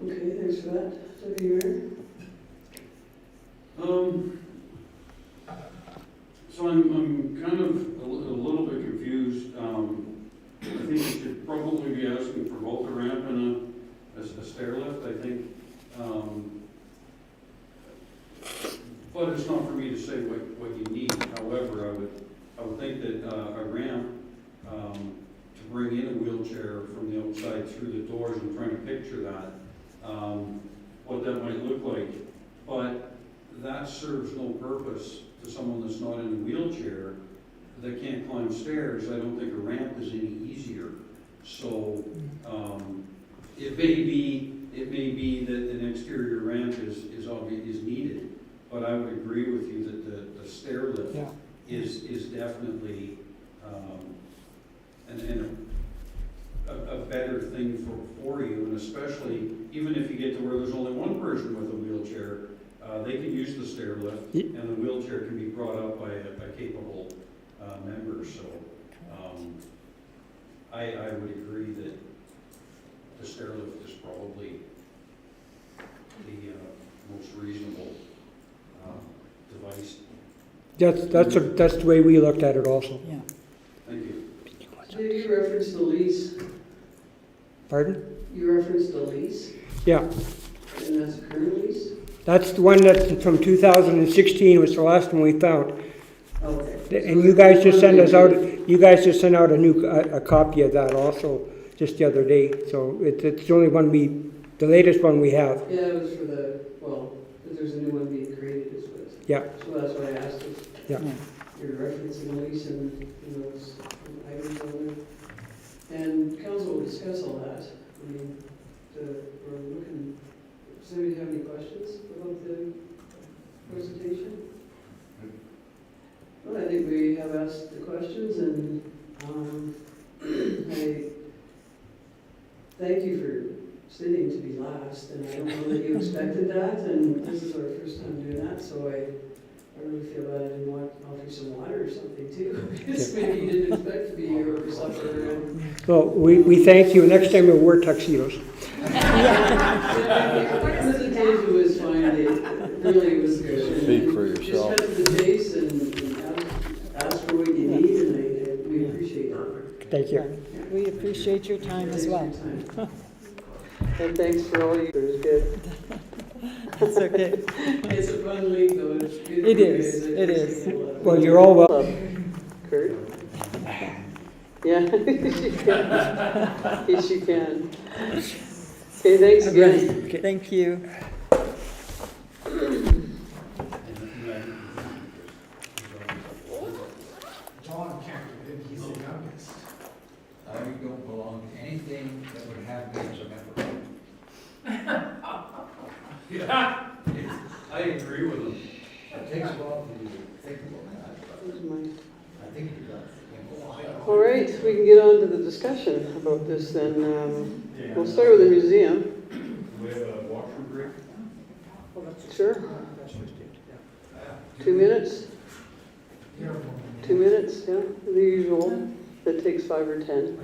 Speaker 2: Okay, thanks for that. Deputy Mayor?
Speaker 7: So I'm kind of a little bit confused. I think you should probably be asking for both a ramp and a stair lift, I think. But it's not for me to say what you need. However, I would think that a ramp to bring in a wheelchair from the outside through the doors, I'm trying to picture that, what that might look like. But that serves no purpose to someone that's not in a wheelchair that can't climb stairs. I don't think a ramp is any easier. So it may be that an exterior ramp is needed, but I would agree with you that the stair lift is definitely a better thing for you, and especially even if you get to where there's only one person with a wheelchair, they can use the stair lift, and the wheelchair can be brought up by a capable member. So I would agree that the stair lift is probably the most reasonable device.
Speaker 14: That's the way we looked at it also.
Speaker 13: Yeah.
Speaker 7: Thank you.
Speaker 2: So you You referenced the lease.
Speaker 14: Pardon?
Speaker 2: You referenced the lease,
Speaker 14: Yeah,
Speaker 2: and that's a current lease?
Speaker 14: that's the one that's from 2016 was the last one we found.
Speaker 2: Okay.
Speaker 14: And you guys just sent us out, you guys just sent out a copy of that also, just the other day. So it's the only one the latest one we have.
Speaker 2: Yeah, it was for the, well, because there's a new one being created, is what.
Speaker 14: Yeah.
Speaker 2: So that's why I asked if
Speaker 14: Yeah.
Speaker 2: you're referencing the lease and, those items on there. And council will discuss all that. I mean, we're looking, does anybody have any questions about the presentation? Well, I think we have asked the questions, and I thank you for sitting to be last, and I don't know that you expected that, and this is our first time doing that, so I really feel bad I didn't offer you some water or something too, because maybe you didn't expect to be here for supper. And
Speaker 14: Well, we thank you. Next time we'll wear tuxedos.
Speaker 2: the presentation was fine, it really was good.
Speaker 10: Speak for
Speaker 2: And
Speaker 10: yourself.
Speaker 2: Just cut to the chase and ask for what you need, and we appreciate that.
Speaker 14: Thank you.
Speaker 13: We appreciate your time as well.
Speaker 2: Thanks for your time.
Speaker 8: And thanks for all you, it was good.
Speaker 13: It's okay.
Speaker 2: It's a fun league, though. It's good.
Speaker 13: It is, it is.
Speaker 14: Well, you're all welcome.
Speaker 8: Kurt? Yeah, yes, you can. Yes, you can. Okay, thanks again.
Speaker 13: Okay, thank you.
Speaker 11: John Campbell, he's the youngest. I don't belong to anything that would have me as a member. Yeah, I agree with him. It takes a while to think about that,
Speaker 8: Here's my-
Speaker 11: but I think you've got,
Speaker 8: All right, we can get on to the discussion about this then. We'll start with the museum.
Speaker 7: Do we have a washroom break?
Speaker 8: Sure. 2 minutes? 2 minutes, yeah, the usual. That takes 5 or 10.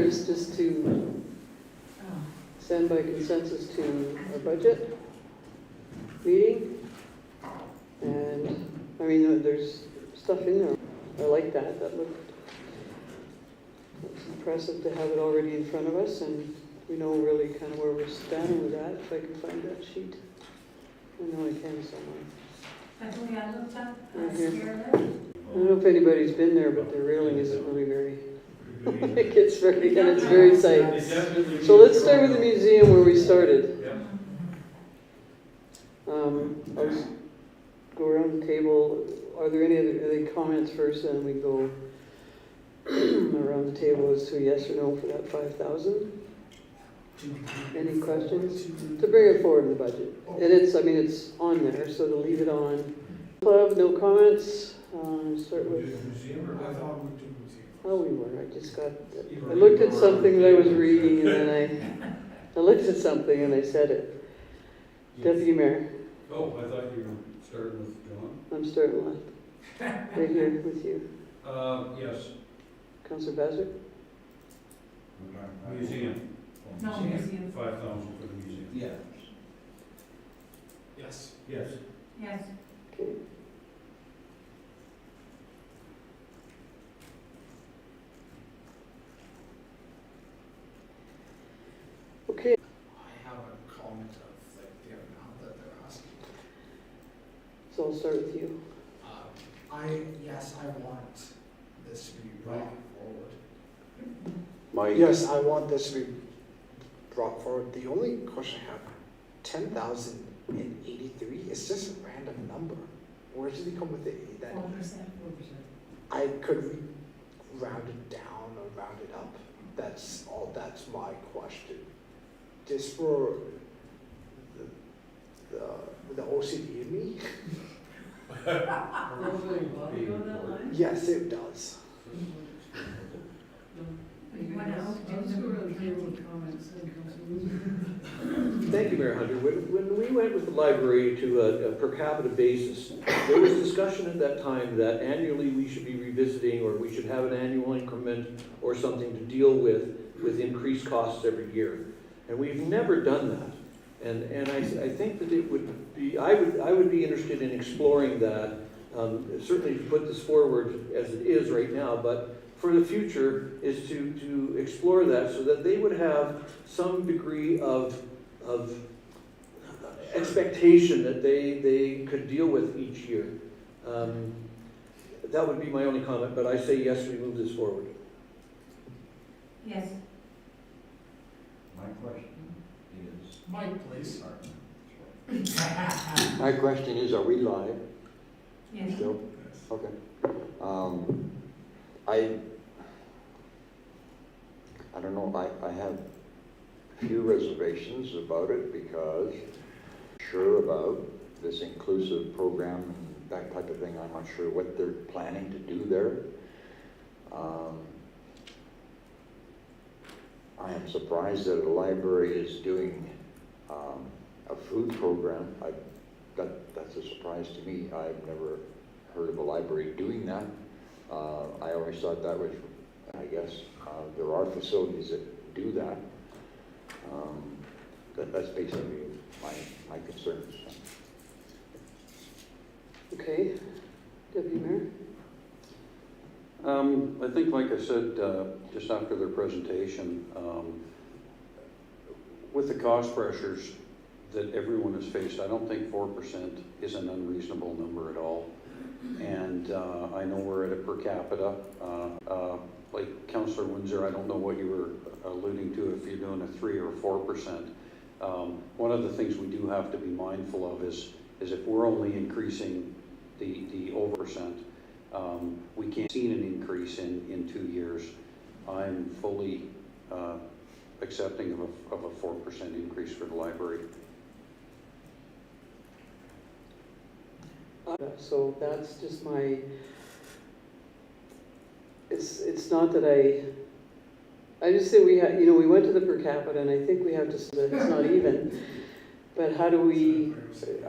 Speaker 8: consensus just to, send by consensus to our budget meeting. And, I mean, there's stuff in there. I like that. That looked impressive to have it already in front of us, and we know really kind of where we're standing with that, if I can find that sheet. I know I can somewhere.
Speaker 12: That's the way I looked up,
Speaker 8: Right here.
Speaker 12: scared
Speaker 8: I don't know if anybody's been there, but the railing isn't really very, it gets very, and it's very tight. So let's start with the museum where we started. I'll just go around the table. Are there any comments first, and then we go around the table as to yes or no for that 5,000? Any questions? To bring it forward in the budget. And it's, I mean, it's on there, so to leave it on. Club, no comments. Start with. Oh, we were. I just got. I looked at something that I was reading, and then I looked at something and I said it. Deputy Mayor.
Speaker 7: Oh, I thought you were starting with John.
Speaker 8: I'm starting left. Right here with you.
Speaker 7: Yes.
Speaker 8: Councillor Bassett?
Speaker 7: Museum.
Speaker 12: No, museum.
Speaker 7: 5,000 for the museum.
Speaker 11: Yeah.
Speaker 7: Yes. Yes.
Speaker 12: Yes.
Speaker 8: Okay. Okay.
Speaker 9: I have a comment of like the amount that they're asking.
Speaker 8: So I'll start with you.
Speaker 9: Yes, I want this to be brought forward.
Speaker 7: Mike?
Speaker 9: Yes, I want this to be brought forward. The only question I have, 10,083 is just a random number. Where did he come with it? That
Speaker 12: 4%.
Speaker 9: I could round it down or round it up. That's all. That's my question. Just for the OCD in me. Yes, it does.
Speaker 6: Thank you, Mayor Hunter. When we went with the library to a per capita basis, there was discussion at that time that annually we should be revisiting, or we should have an annual increment or something to deal with increased costs every year. And we've never done that. And I think that it would be, I would be interested in exploring that, certainly to put this forward as it is right now, but for the future is to explore that so that they would have some degree of expectation that they could deal with each year. That would be my only comment, but I say yes, we move this forward.
Speaker 12: Yes.
Speaker 11: My question is.
Speaker 9: Mike, please.
Speaker 11: My question is, are we live
Speaker 12: Yes.
Speaker 11: still? Okay. I don't know, I have a few reservations about it because I'm sure about this inclusive program and that type of thing. I'm not sure what they're planning to do there. I am surprised that a library is doing a food program. That's a surprise to me. I've never heard of a library doing that. I always thought that was, I guess, there are facilities that do that. That's basically my concerns.
Speaker 8: Okay. Deputy Mayor?
Speaker 7: I think, like I said, just after their presentation, with the cost pressures that everyone has faced, I don't think 4% is an unreasonable number at all. And I know we're at a per capita. Like Councillor Windsor, I don't know what you were alluding to, if you're doing a 3 or 4%. One of the things we do have to be mindful of is if we're only increasing the over percent, we can't see an increase in 2 years. I'm fully accepting of a 4% increase for the library.
Speaker 8: So that's just my, it's not that I just say we had, we went to the per capita, and I think we have to, that it's not even, but how do we,